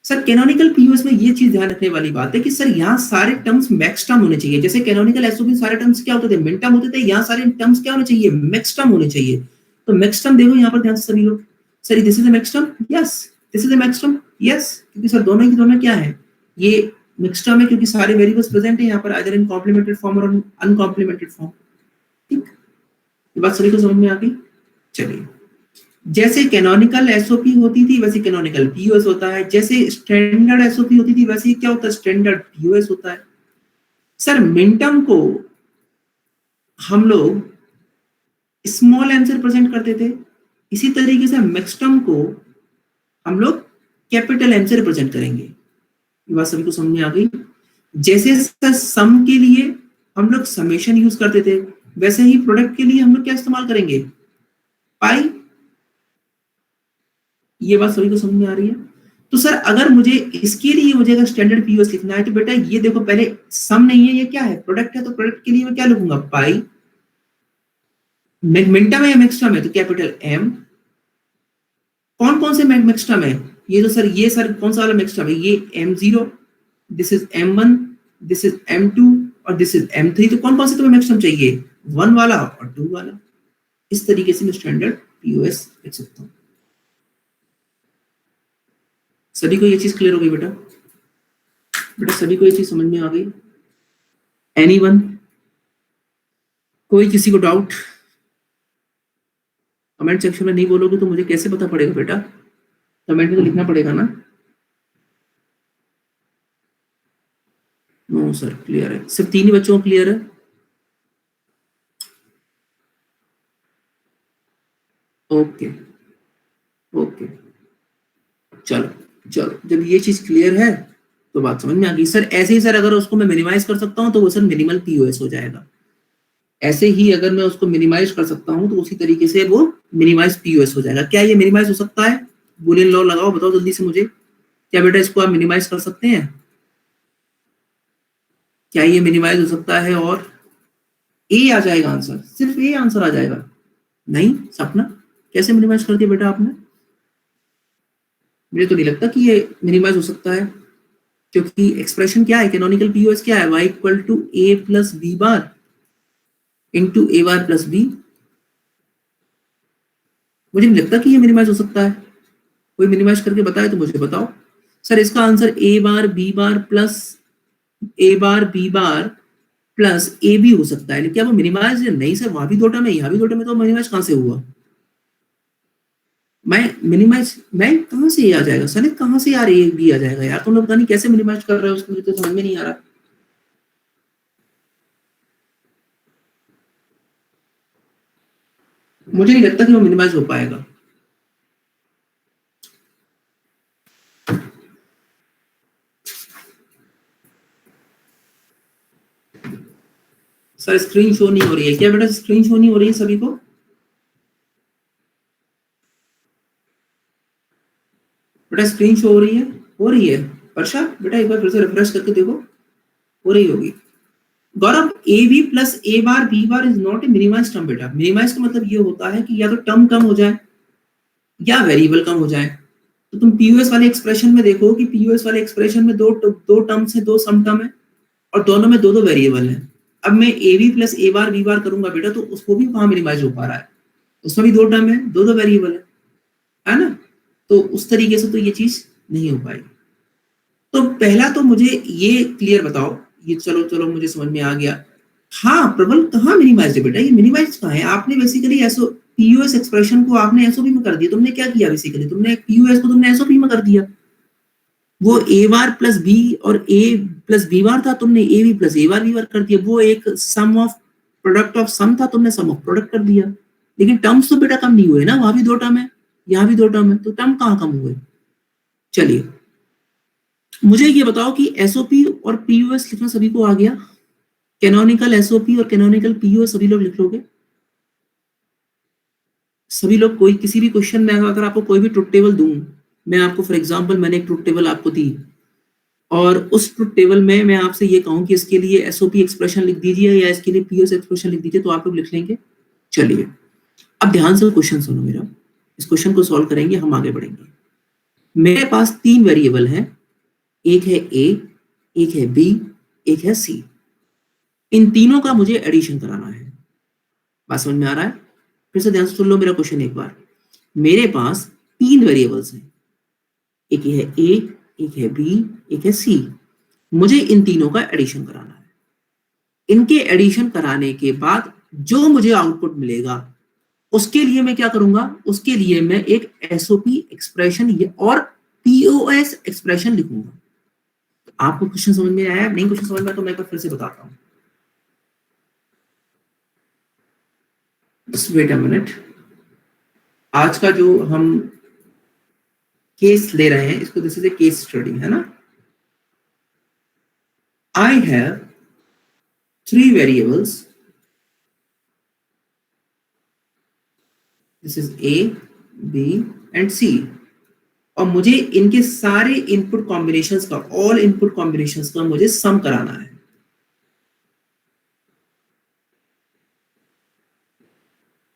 Sir canonical POS में ये चीज ध्यान रखने वाली बात है कि सर यहाँ सारे टर्म्स मैक्स टर्म होने चाहिए। जैसे कैनोनिकल एसओपी सारे टर्म्स क्या होते थे, मिन टर्म होते थे, यहाँ सारे टर्म्स क्या होने चाहिए, मैक्स टर्म होने चाहिए। तो मैक्स टर्म देखो यहाँ पर ध्यान से सभी लोग, sir this is a max term, yes this is a max term, yes, क्योंकि सर दोनों की दोनों क्या है, ये मिक्स टर्म है क्योंकि सारे वेरिएबल्स प्रेजेंट है यहाँ पर आइदर इन कॉम्प्लीमेंटेड फॉर्म और अनकॉम्प्लीमेंटेड फॉर्म। ठीक, ये बात सभी को समझ में आ गई? चलिए, जैसे कैनोनिकल एसओपी होती थी वैसे कैनोनिकल पीओएस होता है, जैसे स्टैंडर्ड एसओपी होती थी वैसे क्या होता है, स्टैंडर्ड पीओएस होता है। सर मिनटर्म को हम लोग स्मॉल एम से रिप्रेजेंट करते थे, इसी तरीके से मैक्सिमम को हम लोग कैपिटल एम से रिप्रेजेंट करेंगे। ये बात सभी को समझ में आ गई? जैसे सम के लिए हम लोग समेशन यूज करते थे वैसे ही प्रोडक्ट के लिए हम लोग क्या इस्तेमाल करेंगे, पाई। ये बात सभी को समझ में आ रही है? तो सर अगर मुझे इसके लिए मुझे अगर स्टैंडर्ड पीओएस लिखना है तो बेटा ये देखो, पहले सम नहीं है, ये क्या है, प्रोडक्ट है, तो प्रोडक्ट के लिए मैं क्या लिखूंगा, पाई, मिनटम है या मिक्सटर्म है तो कैपिटल एम। कौन कौन से मिक्सटर्म है, ये तो सर, ये सर कौन सा वाला मिक्सटर्म है, ये m0, this is m1, this is m2 और दिस इज m3। तो कौन कौन से तुम्हें मिक्सटर्म चाहिए, 1 वाला और 2 वाला। इस तरीके से मैं स्टैंडर्ड पीओएस लिख सकता हूं। सभी को ये चीज क्लियर हो गई बेटा? बेटा सभी को ये चीज समझ में आ गई? एनीवन, कोई किसी को डाउट? कमेंट सेक्शन में नहीं बोलोगे तो मुझे कैसे पता पड़ेगा बेटा, कमेंट में तो लिखना पड़ेगा ना। नो सर क्लियर है, सिर्फ 3 ही बच्चों को क्लियर है। ओके ओके, चलो चलो, जब ये चीज क्लियर है तो बात समझ में आ गई। सर ऐसे ही सर अगर उसको मैं मिनिमाइज कर सकता हूं तो वो सर मिनिमल पीओएस हो जाएगा। ऐसे ही अगर मैं उसको मिनिमाइज कर सकता हूं तो उसी तरीके से वो मिनिमाइज पीओएस हो जाएगा। क्या ये मिनिमाइज हो सकता है? बूलियन लॉ लगाओ, बताओ जल्दी से मुझे, क्या बेटा इसको आप मिनिमाइज कर सकते हैं? क्या ये मिनिमाइज हो सकता है? और ए आ जाएगा आंसर, सिर्फ ए आंसर आ जाएगा। नहीं सपना, कैसे मिनिमाइज कर दिया बेटा आपने? मुझे तो नहीं लगता कि ये मिनिमाइज हो सकता है, क्योंकि एक्सप्रेशन क्या है, कैनोनिकल पीओएस क्या है, y equal to A plus B bar into A bar plus B. मुझे नहीं लगता कि ये मिनिमाइज हो सकता है। कोई मिनिमाइज करके बताए तो मुझे बताओ। सर इसका answer A bar B bar plus A bar B bar plus A भी हो सकता है, लेकिन क्या वो मिनिमाइज है? नहीं सर, वहां भी 2 टर्म है, यहाँ भी 2 टर्म है, तो मिनिमाइज कहां से हुआ? मैं कहां से आ जाएगा सर, कहां से यार ए भी आ जाएगा यार, तुम लोग पता नहीं कैसे मिनिमाइज कर रहे हो उसको, मुझे तो समझ में नहीं आ रहा। मुझे नहीं लगता कि वो मिनिमाइज हो पाएगा। सर स्क्रीन शो नहीं हो रही है क्या बेटा, स्क्रीन शो नहीं हो रही है सभी को? बेटा स्क्रीन शो हो रही है? हो रही है। वर्षा बेटा एक बार फिर से रिफ्रेश करके देखो, हो रही होगी। Gaurav, A B plus A bar B bar is not a minimize term बेटा। मिनिमाइज का मतलब ये होता है कि या तो टर्म कम हो जाए या वेरिएबल कम हो जाए। तो तुम पीयूएस वाले एक्सप्रेशन में देखो कि पीयूएस वाले एक्सप्रेशन में दो टर्म्स है, 2 सम टर्म है और दोनों में 2 वेरिएबल है। अब मैं A B plus A bar B bar करूंगा बेटा, तो उसको भी वहां मिनिमाइज हो पा रहा है, उसमें भी 2 टर्म है, 2 वेरिएबल है ना? तो उस तरीके से तो ये चीज नहीं हो पाएगी। तो पहला तो मुझे ये क्लियर बताओ, ये चलो चलो मुझे समझ में आ गया। हाँ प्रबल, कहाँ मिनिमाइज है बेटा, ये मिनिमाइज कहाँ है? आपने बेसिकली एसओ पीयूएस एक्सप्रेशन को आपने एसओपी में कर दिया। तुमने क्या किया बेसिकली, तुमने पीयूएस को तुमने एसओपी में कर दिया। वो ए बार प्लस बी और ए प्लस बी बार था, तुमने A B plus A bar B bar कर दिया। वो एक sum of product of sum था, तुमने सम ऑफ प्रोडक्ट कर दिया। लेकिन टर्म्स तो बेटा कम नहीं हुए ना, वहां भी 2 टर्म है, यहाँ भी 2 टर्म है, तो टर्म कहाँ कम हुए? चलिए मुझे ये बताओ कि एसओपी और पीयूएस लिखना सभी को आ गया? कैनोनिकल एसओपी और कैनोनिकल पीयूएस सभी लोग लिख लोगे? सभी लोग? कोई किसी भी क्वेश्चन में अगर आपको कोई भी ट्रुथ टेबल दूं, मैं आपको फॉर एग्जांपल मैंने एक ट्रुथ टेबल आपको दी और उस ट्रुथ टेबल में मैं आपसे ये कहूं कि इसके लिए एसओपी एक्सप्रेशन लिख दीजिए या इसके लिए पीयूएस एक्सप्रेशन लिख दीजिए, तो आप लोग लिख लेंगे? चलिए अब ध्यान से क्वेश्चन सुनो मेरा, इस क्वेश्चन को सॉल्व करेंगे, हम आगे बढ़ेंगे। मेरे पास 3 वेरिएबल हैं, एक है ए, एक है बी, एक है सी। इन तीनों का मुझे एडिशन कराना है। बात समझ में आ रहा है? फिर से ध्यान से सुन लो मेरा क्वेश्चन एक बार। मेरे पास 3 वेरिएबल्स हैं, एक है ए, एक है बी, एक है सी। मुझे इन तीनों का एडिशन कराना है। इनके एडिशन कराने के बाद जो मुझे आउटपुट मिलेगा उसके लिए मैं क्या करूंगा, उसके लिए मैं एक एसओपी एक्सप्रेशन और पीओएस एक्सप्रेशन लिखूंगा। आपको क्वेश्चन समझ में आया? नहीं क्वेश्चन समझ में आया तो मैं एक बार फिर से बताता हूं। Just wait a minute। आज का जो हम केस ले रहे हैं इसको this is a case study, है ना? I have 3 variables, this is A, B and C. और मुझे इनके सारे इनपुट कॉम्बिनेशंस का, ऑल इनपुट कॉम्बिनेशंस का मुझे सम कराना है।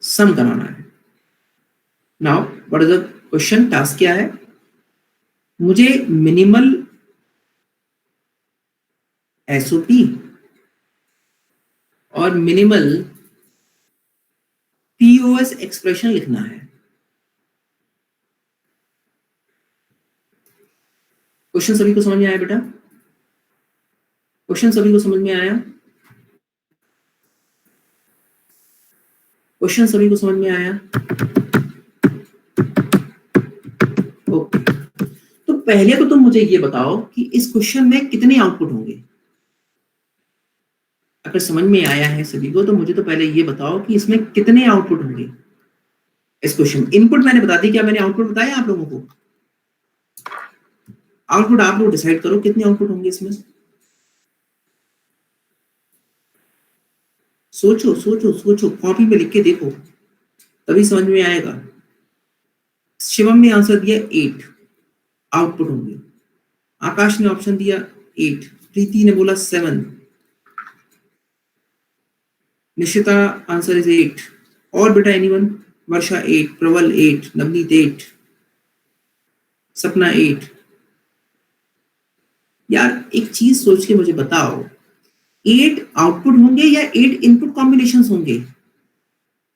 सम कराना है। Now what is the question, task क्या है? मुझे मिनिमल एसओपी और मिनिमल पीओएस एक्सप्रेशन लिखना है। क्वेश्चन सभी को समझ में आया बेटा? क्वेश्चन सभी को समझ में आया? क्वेश्चन सभी को समझ में आया? ओके, तो पहले तो तुम मुझे ये बताओ कि इस क्वेश्चन में कितने आउटपुट होंगे। अगर समझ में आया है सभी को तो मुझे तो पहले ये बताओ कि इसमें कितने आउटपुट होंगे इस क्वेश्चन में। इनपुट मैंने बता दी, क्या मैंने आउटपुट बताया आप लोगों को? आउटपुट आप लोग डिसाइड करो कितने आउटपुट होंगे इसमें। सोचो सोचो सोचो, कॉपी पे लिख के देखो, तभी समझ में आएगा। शिवम ने आंसर दिया 8 आउटपुट होंगे। आकाश ने ऑप्शन दिया 8, प्रीति ने बोला 7, निशिता आंसर इज 8। और बेटा एनीवन? वर्षा 8, प्रवल 8, नवनीत 8, सपना 8। यार एक चीज सोच के मुझे बताओ, 8 आउटपुट होंगे या 8 इनपुट कॉम्बिनेशंस होंगे?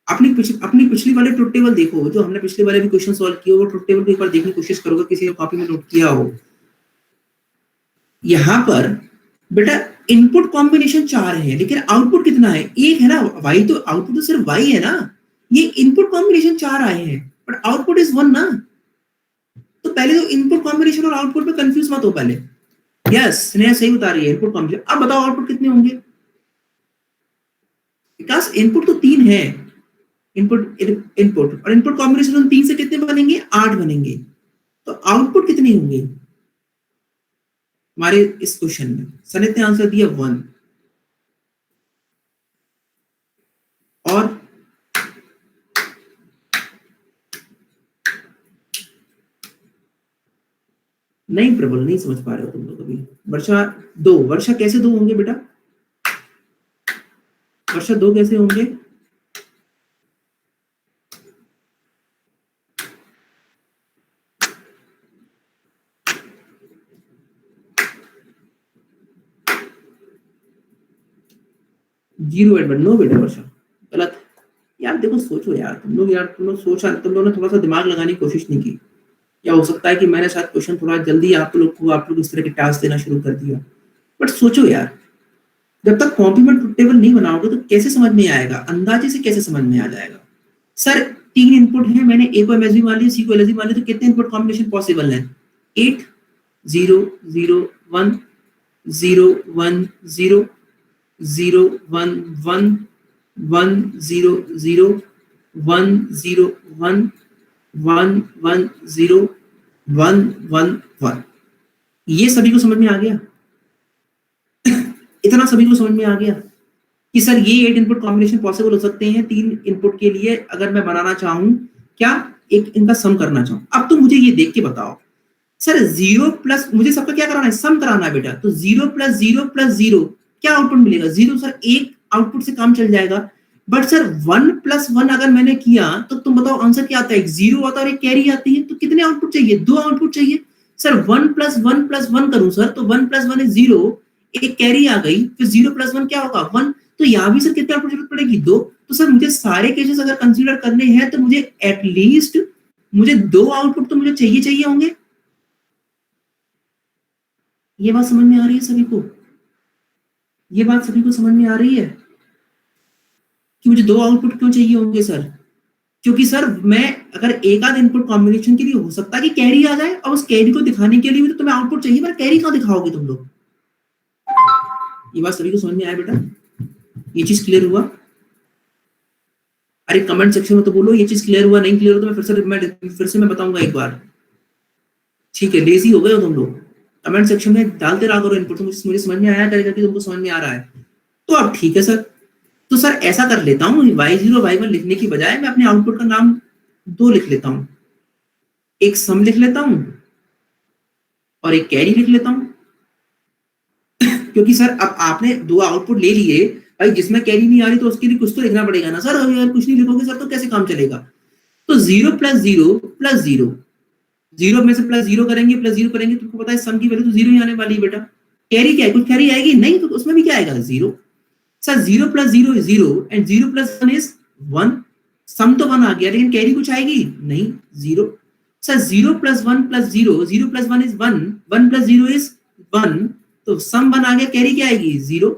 अपनी पिछली वाले ट्रुथ टेबल देखो, जो हमने पिछले वाले भी क्वेश्चन सॉल्व किए, वो ट्रुथ टेबल को एक बार देखने की कोशिश करोगे, किसी ने कॉपी में नोट किया हो। यहां पर बेटा इनपुट कॉम्बिनेशन 4 है, लेकिन आउटपुट कितना है? 1 है ना। वाई तो आउटपुट तो सिर्फ वाई है ना। ये इनपुट कॉम्बिनेशन 4 आए हैं बट आउटपुट इज 1 ना। तो पहले तो इनपुट कॉम्बिनेशन और आउटपुट में कंफ्यूज मत हो पहले। यस, स्नेहा सही बता रही है, इनपुट कॉम्बिनेशन। अब बताओ आउटपुट कितने होंगे? विकास इनपुट तो 3 है, इनपुट और इनपुट कॉम्बिनेशन 3 से कितने बनेंगे? 8 बनेंगे। तो आउटपुट कितने होंगे हमारे इस क्वेश्चन में? सनित ने आंसर दिया 1। और नहीं प्रबल, नहीं समझ पा रहे हो तुम लोग अभी। वर्षा 2, वर्षा कैसे 2 होंगे बेटा? वर्षा 2 कैसे होंगे? जीरो एडवर्ड, नो बेटा वर्षा गलत। यार देखो सोचो यार, तुम लोग सोचा, तुम लोगों ने थोड़ा सा दिमाग लगाने की कोशिश नहीं की। या हो सकता है कि मैंने शायद क्वेश्चन थोड़ा जल्दी आप लोग इस तरह के टास्क देना शुरू कर दिया। बट सोचो यार, जब तक कॉम्प्लीमेंट ट्रुथ टेबल नहीं बनाओगे तो कैसे समझ में आएगा? अंदाजे से कैसे समझ में आ जाएगा? सर 3 इनपुट है, मैंने ए को एमएसबी मान लिया, सी को एलएसबी मान लिया, तो कितने इनपुट कॉम्बिनेशन पॉसिबल है? 8 0 0 1 0 1 0 0 1 1 1 0 0 1 0 1 1 1 0 1 1 1। ये सभी को समझ में आ गया? इतना सभी को समझ में आ गया कि सर ये 8 इनपुट कॉम्बिनेशन पॉसिबल हो सकते हैं 3 इनपुट के लिए, अगर मैं बनाना चाहूं, क्या एक इनका सम करना चाहूं। अब तो मुझे ये देख के बताओ सर, 0 प्लस, मुझे सबका क्या कराना है? सम कराना है बेटा। तो 0 प्लस 0 प्लस 0 क्या आउटपुट मिलेगा? 0। सर एक आउटपुट से काम चल जाएगा। बट सर 1 प्लस 1 अगर मैंने किया तो तुम बताओ आंसर क्या आता है? 0 आता है और एक कैरी आती है। तो कितने आउटपुट चाहिए? 2 आउटपुट चाहिए। सर 1 प्लस 1 प्लस 1 करूं सर, तो 1 प्लस 1 इज 0, एक कैरी आ गई, फिर 0 प्लस 1 क्या होगा? 1। तो यहां भी सर कितने आउटपुट जरूरत पड़ेगी? 2। तो सर मुझे सारे केसेस अगर कंसीडर करने हैं तो मुझे एटलीस्ट 2 आउटपुट तो मुझे चाहिए होंगे। ये बात समझ में आ रही है सभी को? ये बात सभी को समझ में आ रही है कि मुझे 2 आउटपुट क्यों चाहिए होंगे सर? क्योंकि सर मैं अगर एक आध इनपुट कॉम्बिनेशन के लिए हो सकता है कि कैरी आ जाए, और उस कैरी को दिखाने के लिए भी तो तुम्हें आउटपुट चाहिए, पर कैरी कहां दिखाओगे तुम लोग? ये बात सभी को समझ में आया बेटा? ये चीज क्लियर हुआ? अरे कमेंट सेक्शन में तो बोलो ये चीज क्लियर हुआ। नहीं क्लियर हो तो मैं फिर से बताऊंगा एक बार। ठीक है, लेजी हो गए हो तुम लोग। कमेंट सेक्शन में डालते रहा करो इनपुट, तो मुझे समझ में आया करेगा कि तुमको समझ में आ रहा है। तो अब ठीक है सर, तो सर ऐसा कर लेता हूँ, y0 y1 लिखने की बजाय मैं अपने आउटपुट का नाम 2 लिख लेता हूँ। एक सम लिख लेता हूं और एक कैरी लिख लेता हूं। क्योंकि सर अब आपने दो आउटपुट ले लिए भाई, जिसमें कैरी नहीं आ रही तो उसके लिए कुछ तो लिखना पड़ेगा ना सर। अगर कुछ नहीं लिखोगे सर तो कैसे काम चलेगा? तो 0 प्लस 0 प्लस 0, 0 में से प्लस 0 करेंगे, प्लस 0 करेंगे, तुमको पता है सम की वैल्यू तो 0 ही आने वाली है बेटा। कैरी क्या है? कुछ कैरी आएगी नहीं, तो उसमें भी क्या आएगा? 0। Sir 0 plus 0 is 0 and 0 plus 1 is 1। सम तो 1 आ गया, लेकिन कैरी कुछ आएगी नहीं, 0। Sir 0 plus 1 plus 0, 0 plus 1 is 1, 1 plus 0 is 1, तो सम 1 आ गया, कैरी क्या आएगी? 0।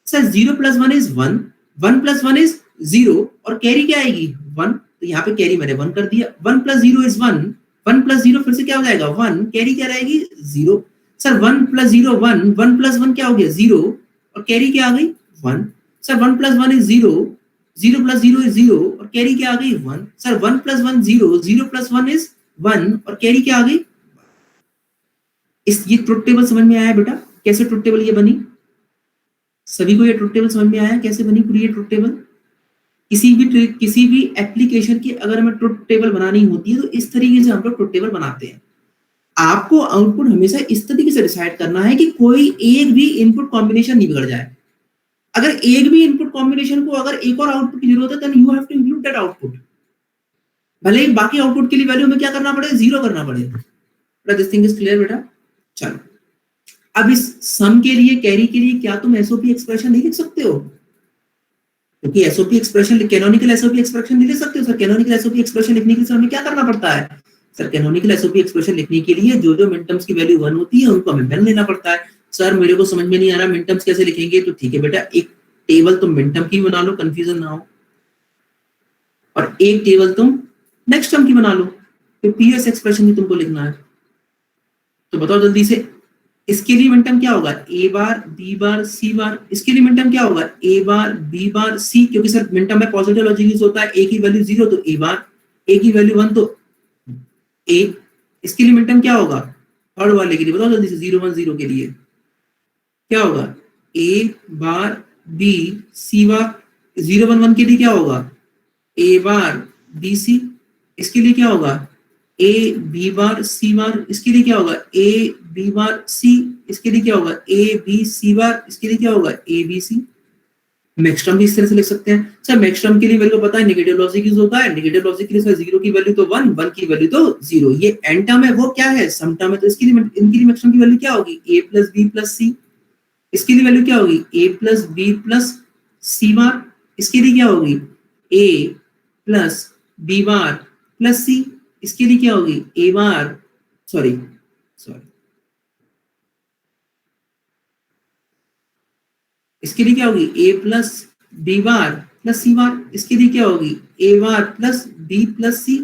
Sir 0 plus 1 is 1, 1 plus 1 is 0 और कैरी क्या आएगी? 1। तो यहाँ पे कैरी मैंने 1 कर दिया। 1 प्लस 0 इज 1, 1 प्लस 0 फिर से क्या हो जाएगा? 1, कैरी क्या रहेगी? 0। सर 1 प्लस 0 1, 1 प्लस 1 क्या हो गया? 0 और कैरी क्या आ गई? 1। Sir 1 plus 1 is 0, 0 plus 0 is 0 और कैरी क्या आ गई? 1। सर 1 प्लस 1 0, 0 प्लस 1 इज 1 और कैरी क्या आ गई? ये ट्रुथ टेबल समझ में आया बेटा? कैसे ट्रुथ टेबल ये बनी? सभी को ये ट्रुथ टेबल समझ में आया कैसे बनी पूरी ये ट्रुथ टेबल? किसी भी एप्लीकेशन की अगर हमें ट्रुथ टेबल बनानी होती है तो इस तरीके से हम लोग ट्रुथ टेबल बनाते हैं। आपको आउटपुट हमेशा इस तरीके से डिसाइड करना है कि कोई एक भी इनपुट कॉम्बिनेशन नहीं बिगड़ जाए। अगर एक भी इनपुट कॉम्बिनेशन को अगर एक और आउटपुट की जरूरत है, then you have to include that output. भले ही बाकी आउटपुट के लिए वैल्यू में क्या करना पड़े? 0 करना पड़े। दिस थिंग इज क्लियर बेटा? चलो, अब इस सम के लिए, कैरी के लिए क्या तुम एसओपी एक्सप्रेशन नहीं लिख सकते हो? क्योंकि SOP expression, canonical SOP expression नहीं लिख सकते हो सर। कैनोनिकल एसओपी एक्सप्रेशन लिखने के लिए हमें क्या करना पड़ता है? सर कैनोनिकल एसओपी एक्सप्रेशन लिखने के लिए जो जो मिनटर्म्स की वैल्यू 1 होती है उनको हमें 1 लेना पड़ता है। सर मेरे को समझ में नहीं आ रहा मिनटर्म्स कैसे लिखेंगे, तो ठीक है बेटा, एक टेबल तुम मिनटर्म की बना लो, कंफ्यूजन ना हो, और एक टेबल तुम नेक्स्ट टर्म की बना लो। फिर पीएस एक्सप्रेशन भी तुमको लिखना है। तो बताओ जल्दी से, इसके लिए मिनटर्म क्या होगा? ए बार बी बार सी बार। इसके लिए मिनटर्म क्या होगा? ए बार बी बार सी, क्योंकि सर मिनटर्म में पॉजिटिव लॉजिक यूज होता है। ए की वैल्यू 0 तो ए बार, ए की वैल्यू 1 तो ए। इसके लिए मिनटर्म क्या होगा? थर्ड वाले के लिए बताओ जल्दी से, 0 1 0 के लिए क्या होगा? ए बार बी सी बार। 0 1 1 के लिए क्या होगा? ए बार बी सी। इसके लिए क्या होगा? ए बी बार सी बार। इसके लिए क्या होगा? ए बी बार सी। इसके लिए क्या होगा? ए बी सी बार। इसके लिए क्या होगा? A B C. मैक्सटर्म भी इस तरह से लिख सकते हैं। सर मैक्सटर्म के लिए मेरे को पता है नेगेटिव लॉजिक यूज होता है। नेगेटिव लॉजिक के लिए सर 0 की वैल्यू तो 1, 1 की वैल्यू तो 0। ये एंड टर्म है, वो क्या है? सम टर्म है। तो इसके लिए इनके लिए मैक्सटर्म की वैल्यू क्या होगी? ए प्लस बी प्लस सी। इसके लिए वैल्यू क्या होगी? ए प्लस बी प्लस सी बार। इसके लिए क्या होगी? ए प्लस बी बार प्लस सी। इसके लिए क्या होगी? ए बार, सॉरी इसके लिए क्या होगी? ए plus B bar plus C बार। इसके लिए क्या होगी? ए बार प्लस बी प्लस सी।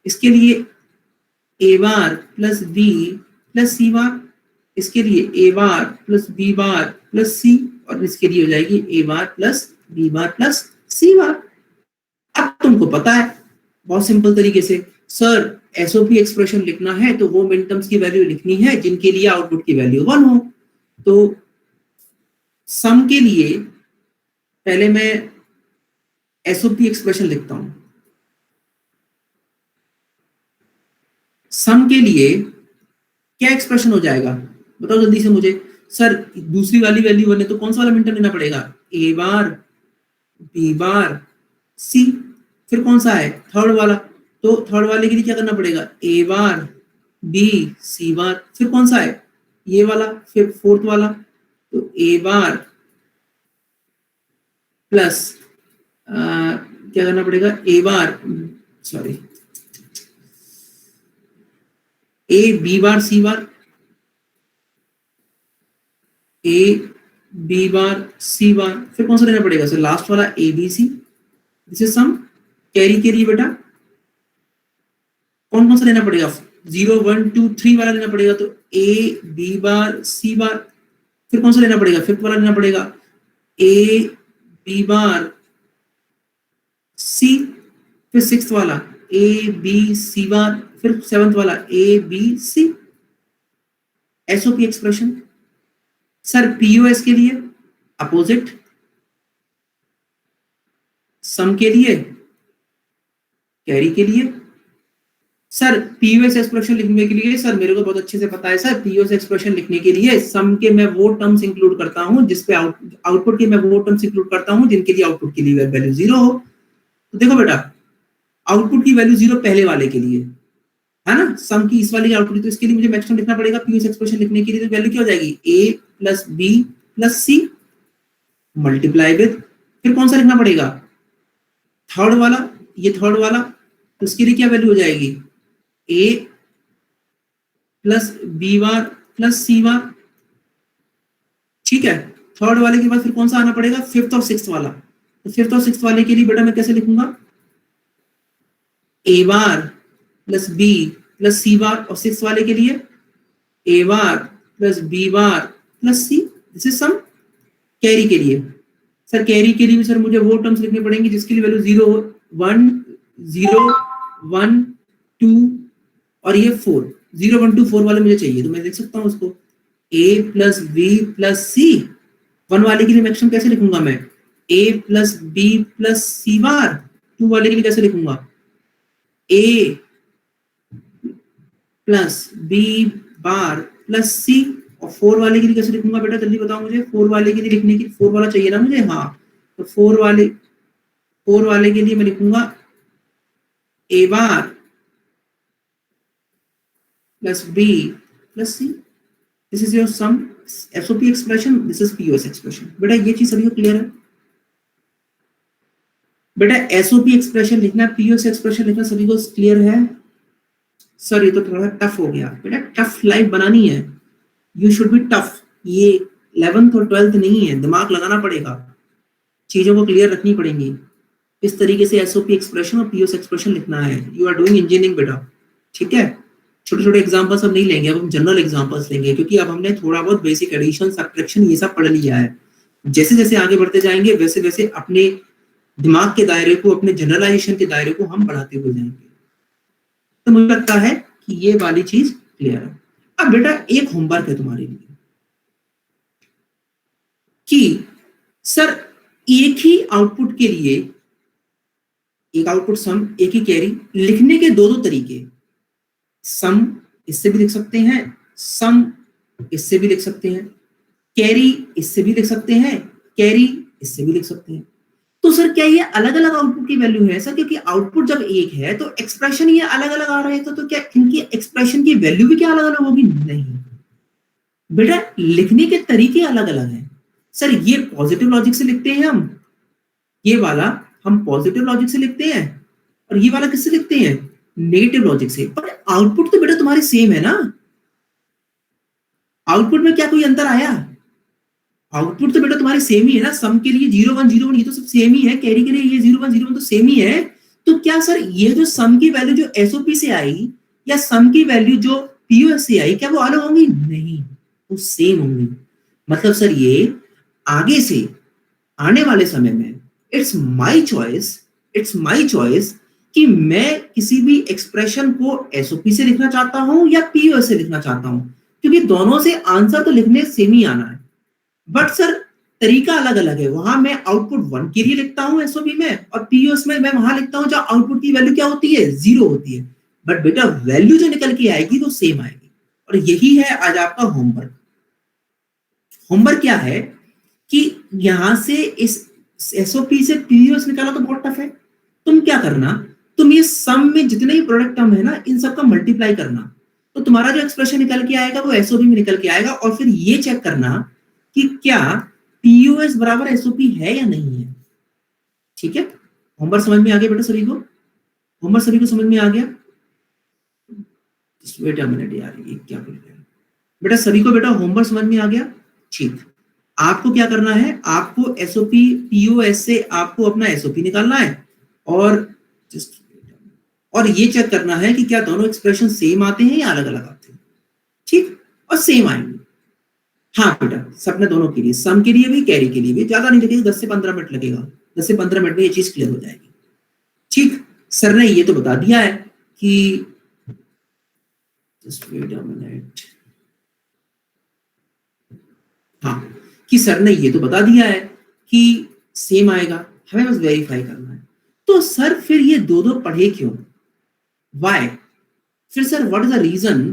इसके लिए ए bar plus B plus C बार। इसके लिए ए bar plus B bar plus C, और इसके लिए हो जाएगी ए bar plus B bar plus C बार। अब तुमको पता है बहुत सिंपल तरीके से, सर एसओपी एक्सप्रेशन लिखना है तो वो मिनटर्म्स की वैल्यू लिखनी है जिनके लिए आउटपुट की वैल्यू 1 हो। तो सम के लिए पहले मैं एसओपी एक्सप्रेशन लिखता हूं। सम के लिए क्या एक्सप्रेशन हो जाएगा बताओ जल्दी से मुझे। सर दूसरी वाली वैल्यू 1 है तो कौन सा वाला मिनटर्म लेना पड़ेगा? ए बार बी बार सी। फिर कौन सा है? थर्ड वाला। तो थर्ड वाले के लिए क्या करना पड़ेगा? A bar B C bar. फिर कौन सा है? ये वाला। फिर फोर्थ वाला, तो ए बार प्लस क्या करना पड़ेगा? A bar, sorry, A B bar C bar, A B bar C bar. फिर कौन सा लेना पड़ेगा? सर लास्ट वाला A B C. This is sum. Carry के लिए बेटा कौन कौन सा लेना पड़ेगा? 0 1 2 3 वाला लेना पड़ेगा, तो A B bar C bar. फिर कौन सा लेना पड़ेगा? फिफ्थ वाला लेना पड़ेगा, ए बी बार सी। फिर सिक्स्थ वाला ए बी सी बार। फिर सेवंथ वाला A B C. SOP expression. Sir POS के लिए अपोजिट, सम के लिए, कैरी के लिए सर पीयूएस एक्सप्रेशन लिखने के लिए, सर मेरे को बहुत अच्छे से पता है सर, पीयूएस एक्सप्रेशन लिखने के लिए सम के मैं वो टर्म्स इंक्लूड करता हूं जिसपे आउटपुट के मैं वो टर्म्स इंक्लूड करता हूं जिनके लिए आउटपुट की वैल्यू 0 हो। तो देखो बेटा, आउटपुट की वैल्यू 0 पहले वाले के लिए है ना, सम की इस वाले की आउटपुट, तो इसके लिए मुझे मैक्सिमम लिखना पड़ेगा पीयूएस एक्सप्रेशन लिखने के लिए। तो वैल्यू क्या हो जाएगी, a plus B plus C multiply with, फिर कौन सा लिखना पड़ेगा, थर्ड वाला, ये थर्ड वाला, तो इसके लिए क्या वैल्यू हो जाएगी, a plus B bar plus C bar. ठीक है, थर्ड वाले के बाद फिर कौन सा आना पड़ेगा, फिफ्थ और सिक्स्थ वाला। तो फिफ्थ और सिक्स्थ वाले के लिए बेटा मैं कैसे लिखूंगा, a bar plus B plus C bar, और सिक्स्थ वाले के लिए a bar plus B bar plus C. This is sum. Carry के लिए, सर कैरी के लिए भी सर मुझे वो टर्म्स लिखने पड़ेंगे जिसके लिए वैल्यू 0 1 0 1 2 और ये 4, 0 1 2 4 वाले मुझे चाहिए, तो मैं लिख सकता हूं उसको a plus B plus C. 1 वाले के लिए मैक्सिमम कैसे लिखूंगा मैं, a plus B plus C bar. 2 वाले के लिए कैसे लिखूंगा, a plus B bar plus C. और 4 वाले के लिए कैसे लिखूंगा बेटा, जल्दी बताओ मुझे, 4 वाले के लिए लिखने की, 4 वाला चाहिए ना मुझे, हाँ, तो 4 वाले के लिए मैं लिखूंगा a bar plus B plus C. This is your sum SOP expression, this is POS expression. बेटा ये चीज सभी को क्लियर है, बेटा एसओपी एक्सप्रेशन लिखना, पीओएस एक्सप्रेशन लिखना सभी को क्लियर है। सर ये तो थोड़ा टफ हो गया बेटा, टफ लाइफ बनानी है, यू शुड बी टफ। ये 11th और 12th नहीं है, दिमाग लगाना पड़ेगा, चीजों को क्लियर रखनी पड़ेंगी। इस तरीके से एसओपी एक्सप्रेशन और पीओएस एक्सप्रेशन लिखना है। यू आर डूइंग इंजीनियरिंग बेटा, ठीक है। छोटे छोटे एग्जांपल्स हम नहीं लेंगे, अब हम जनरल एग्जांपल्स लेंगे, क्योंकि अब हमने थोड़ा बहुत बेसिक एडिशन सब्ट्रैक्शन ये सब पढ़ लिया है। जैसे जैसे आगे बढ़ते जाएंगे वैसे वैसे अपने दिमाग के दायरे को, अपने जनरलाइजेशन के दायरे को हम बढ़ाते हुए जाएंगे। तो मुझे लगता है कि ये वाली चीज क्लियर है। अब बेटा एक होमवर्क है तुम्हारे लिए कि सर एक ही आउटपुट के लिए, एक आउटपुट सम, एक ही कैरी, लिखने के दो तरीके, सम इससे भी लिख सकते हैं, सम इससे भी लिख सकते हैं, कैरी इससे भी लिख सकते हैं, कैरी इससे भी लिख सकते हैं। तो सर क्या ये अलग अलग आउटपुट की वैल्यू है सर, क्योंकि आउटपुट जब एक है तो एक्सप्रेशन ये अलग अलग आ रहे हैं, तो क्या इनकी एक्सप्रेशन की वैल्यू भी क्या अलग अलग होगी, नहीं बेटा, लिखने के तरीके अलग अलग हैं। सर ये पॉजिटिव लॉजिक से लिखते हैं हम, ये वाला हम पॉजिटिव लॉजिक से लिखते हैं, और ये वाला किससे लिखते हैं, नेगेटिव लॉजिक से। पर आउटपुट तो बेटा तुम्हारी सेम है ना, आउटपुट में क्या कोई अंतर आया, आउटपुट तो बेटा तुम्हारी सेम ही है ना। सम के लिए 0 1 0 1 ये तो सब सेम ही है, कैरी के लिए ये 0 1 0 1 तो सेम ही है। तो क्या सर ये जो सम की वैल्यू जो एसओपी से आई या सम की वैल्यू जो पीओएस से आई, क्या वो अलग होंगी, नहीं, वो सेम होंगी। मतलब सर ये आगे से आने वाले समय में इट्स माय चॉइस कि मैं किसी भी एक्सप्रेशन को एसओपी से लिखना चाहता हूं या पीओएस से लिखना चाहता हूं, क्योंकि दोनों से आंसर तो लिखने सेम ही आना है, बट सर तरीका अलग अलग है। वहां मैं आउटपुट 1 के लिए लिखता हूं एसओपी में, और पीओएस में मैं वहां लिखता हूं जहां आउटपुट की वैल्यू क्या होती है, 0 होती है, बट बेटा वैल्यू जो निकल के आएगी वो सेम आएगी। और यही है आज आपका होमवर्क। होमवर्क क्या है कि यहां से इस एसओपी से पीओएस निकाला तो बहुत टफ है। तुम क्या करना, तुम ये सम में जितने भी प्रोडक्ट टर्म है ना, इन सबका मल्टीप्लाई करना, तो तुम्हारा जो एक्सप्रेशन निकल के आएगा वो एसओपी में निकल के आएगा। और फिर ये चेक करना कि क्या पीओएस बराबर एसओपी है या नहीं है। ठीक है, होमवर्क समझ में आ गया बेटा सभी को, होमवर्क सभी को समझ में आ गया। वेट अ मिनट यार, ये क्या बोल रहे हैं बेटा, सभी को बेटा होमवर्क समझ में आ गया। ठीक, आपको क्या करना है, आपको एसओपी पीओएस से आपको अपना एसओपी निकालना है, और ये चेक करना है कि क्या दोनों एक्सप्रेशन सेम आते हैं या अलग अलग आते हैं। ठीक, और सेम आएंगे। हाँ बेटा, सबने दोनों के लिए, सम के लिए भी कैरी के लिए भी, ज्यादा नहीं लगेगा, 10 से 15 मिनट लगेगा, 10 से 15 मिनट में ये चीज क्लियर हो जाएगी। ठीक, सर ने ये तो बता दिया है कि जस्ट वेट अ मिनट, हाँ, कि सर ने ये तो बता दिया है कि सेम आएगा, हमें बस वेरीफाई करना है। तो सर फिर ये दो पढ़े क्यों, वाई, फिर sir what is the reason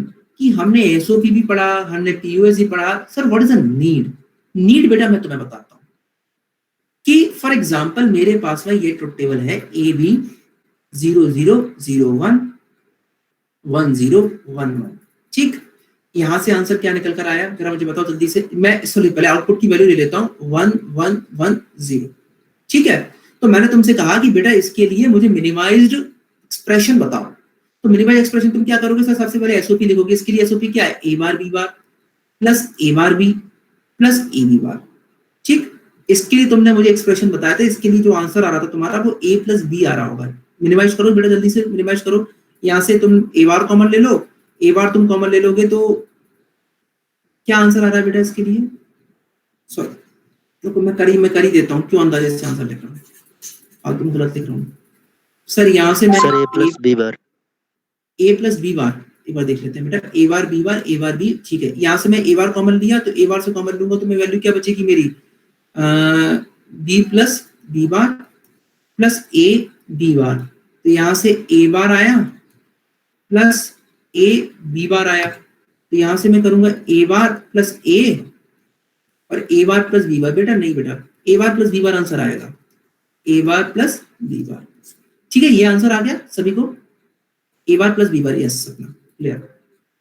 कि हमने एसओपी भी पढ़ा, हमने पीओएस भी पढ़ा, sir what is the need? Need बेटा मैं तुम्हें बताता हूँ कि फॉर एग्जांपल मेरे पास में ये ट्रुथ टेबल है ए बी 0001 1011, ठीक। यहां से आंसर क्या निकल कर आया जरा मुझे बताओ जल्दी से। मैं सॉरी पहले आउटपुट की वैल्यू ले लेता हूं 1110, ठीक है। तो मैंने तुमसे कहा कि बेटा इसके लिए मुझे मिनिमाइज्ड एक्सप्रेशन बताओ। तो मिनिमाइज्ड एक्सप्रेशन तुम क्या करोगे सर? सबसे पहले एसओपी लिखोगे। इसके लिए एसओपी क्या है? A bar B bar plus A bar B plus A B bar, ठीक। इसके लिए तुमने मुझे एक्सप्रेशन बताया था, इसके लिए जो आंसर आ रहा था तुम्हारा वो ए प्लस बी आ रहा होगा। मिनिमाइज करो बेटा जल्दी से, मिनिमाइज करो। यहां से तुम ए बार कॉमन ले लो, ए बार तुम कॉमन ले लोगे तो क्या आंसर आ रहा है बेटा इसके लिए? सॉरी तो मैं कर ही देता हूँ, क्यों अंदाजे से आंसर लिख रहा हूँ और तुम गलत लिख रहा हूँ सर। यहाँ से मैं सर ए प्लस बी बार, ए प्लस बी बार एक बार देख लेते हैं बेटा। ए बार बी, ठीक है। यहाँ से मैं ए बार कॉमन लिया तो ए बार से कॉमन लूंगा तो मैं वैल्यू क्या बचेगी मेरी? B plus B bar plus A B bar. तो यहाँ से ए बार आया प्लस ए बी बार आया, तो यहाँ से मैं करूंगा ए बार प्लस ए और ए बार प्लस बी बार। बेटा नहीं बेटा, ए बार प्लस बी बार आंसर आएगा, ए बार प्लस बी बार, ठीक है। ये आंसर आ गया सभी को, ए बार प्लस बी बार, यस अपना क्लियर।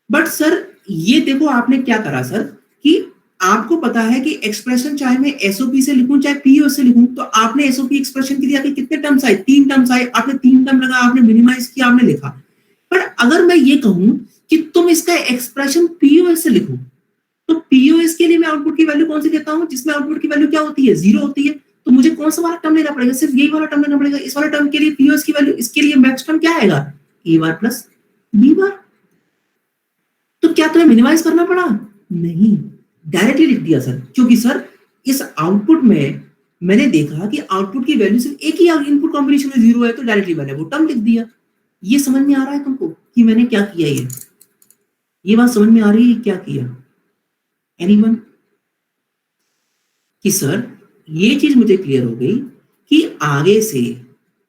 बट सर ये देखो आपने क्या करा सर कि आपको पता है कि एक्सप्रेशन चाहे मैं एसओपी से लिखूं चाहे पीओ से लिखूं, तो आपने एसओपी एक्सप्रेशन के लिए आके कितने टर्म्स आए? 3 टर्म्स आए। आपने 3 टर्म लगा, आपने मिनिमाइज किया, आपने लिखा। पर अगर मैं ये कहूं कि तुम इसका एक्सप्रेशन पीओएस से लिखो, तो पीओएस के लिए मैं आउटपुट की वैल्यू कौन सी देता हूं जिसमें आउटपुट की वैल्यू क्या होती है? 0 होती है। तो मुझे कौन सा वाला टर्म लेना पड़ेगा? सिर्फ यही वाला टर्म लेना पड़ेगा। इस वाले टर्म के लिए पीओएस की वैल्यू, इसके लिए मैक्स टर्म क्या आएगा? ए बार प्लस बी बार। तो क्या तुम्हें मिनिमाइज करना पड़ा? नहीं, डायरेक्टली लिख दिया सर। क्योंकि सर इस आउटपुट में मैंने देखा कि आउटपुट की वैल्यू सिर्फ एक ही इनपुट कॉम्बिनेशन में 0 है, तो डायरेक्टली मैंने वो टर्म लिख दिया। ये समझ में आ रहा है तुमको कि मैंने क्या किया? ये बात समझ में आ रही है क्या किया? एनीवन? कि सर ये चीज मुझे क्लियर हो गई कि आगे से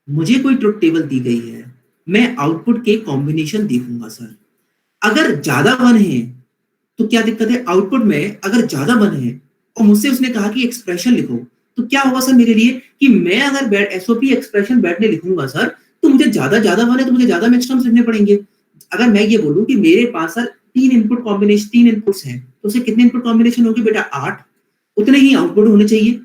मुझे कोई ट्रुथ टेबल दी गई है, मैं आउटपुट के कॉम्बिनेशन देखूंगा सर। अगर ज्यादा 1 है तो क्या दिक्कत है? आउटपुट में अगर ज्यादा 1 है और मुझसे उसने कहा कि एक्सप्रेशन लिखो, तो क्या होगा सर मेरे लिए कि मैं अगर एसओपी एक्सप्रेशन बैठने लिखूंगा सर, तो मुझे ज्यादा 1 है तो मुझे ज्यादा मैक्स टर्म्स लिखने पड़ेंगे। अगर मैं ये बोलूं कि मेरे पास सर 3 इनपुट कॉम्बिनेशन, 3 इनपुट्स हैं, तो उसे कितने इनपुट कॉम्बिनेशन होंगे बेटा? 8। उतने ही आउटपुट होने चाहिए।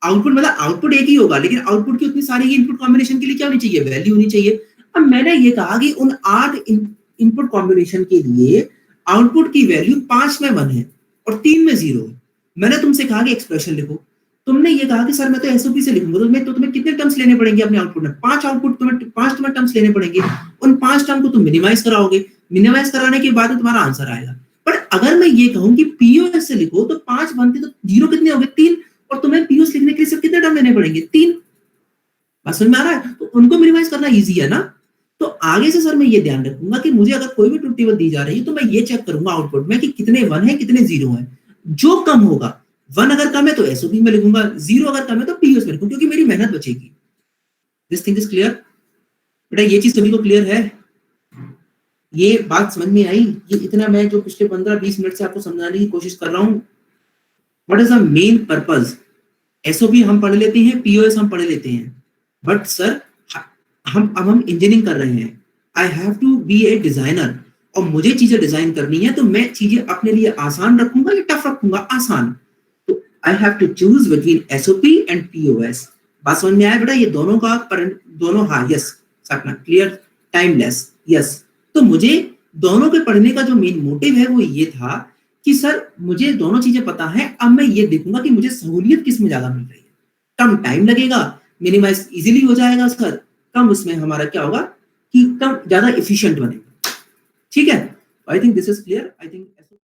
आउटपुट मतलब आउटपुट एक ही होगा, लेकिन आउटपुट की उतनी सारी इनपुट कॉम्बिनेशन के लिए क्या होनी चाहिए? वैल्यू होनी चाहिए। अब मैंने ये कहा कि उन 8 इनपुट कॉम्बिनेशन के लिए आउटपुट की वैल्यू 5 में 1 है और 3 में 0 है। मैंने तुमसे कहा कि एक्सप्रेशन लिखो, तुमने ये कहा कि सर मैं तो एसओपी से लिखूंगा, तो तुम्हें कितने टर्म्स लेने पड़ेंगे अपने आउटपुट में? 5 आउटपुट, तुम्हें 5 टर्म्स लेने पड़ेंगे। उन 5 टर्म को तुम मिनिमाइज कराओगे, मिनिमाइज कराने के बाद तुम्हारा आंसर आएगा। पर अगर मैं ये कहूं कि पीओएस से लिखो, तो 5 बनते तो 0 कितने हो गए? 3। और तुम्हें पीओएस लिखने के लिए सिर्फ कितने टर्म लेने पड़ेंगे? 3। बात समझ में आ रहा है? तो उनको मिनिमाइज करना इजी है ना। तो आगे से सर मैं ये ध्यान रखूंगा कि मुझे अगर कोई भी ट्रुथ टेबल दी जा रही है तो मैं ये चेक करूंगा आउटपुट में कि कितने 1 है कितने 0 है। जो कम होगा, 1 अगर कम है तो एसओपी में लिखूंगा, 0 अगर कम है तो पीओएस में लिखूंगा, क्योंकि मेरी मेहनत बचेगी। दिस थिंग इज क्लियर बेटा? ये चीज सभी को क्लियर है? ये बात समझ में आई? ये इतना मैं जो पिछले 15-20 मिनट से आपको समझाने की कोशिश कर रहा हूं। What is the main purpose? SOP हम पढ़ लेते हैं, पीओएस हम पढ़ लेते हैं, बट सर हम इंजीनियरिंग कर रहे हैं। I have to be a designer, और मुझे चीजें डिजाइन करनी है, तो मैं चीजें अपने लिए आसान रखूंगा या टफ रखूंगा? आसान। तो I have to choose between SOP and POS. बात समझ में आया बेटा? ये दोनों का दोनों, हाँ यस सपना क्लियर, टाइमलेस, यस। तो मुझे दोनों के पढ़ने का जो मेन मोटिव है वो ये था कि सर मुझे दोनों चीजें पता है, अब मैं ये देखूंगा कि मुझे सहूलियत किस में ज्यादा मिल रही है। कम टाइम लगेगा, मिनिमाइज इजीली हो जाएगा सर, कम उसमें हमारा क्या होगा कि कम ज्यादा एफिशिएंट बनेगा। ठीक है? I think this is clear. I think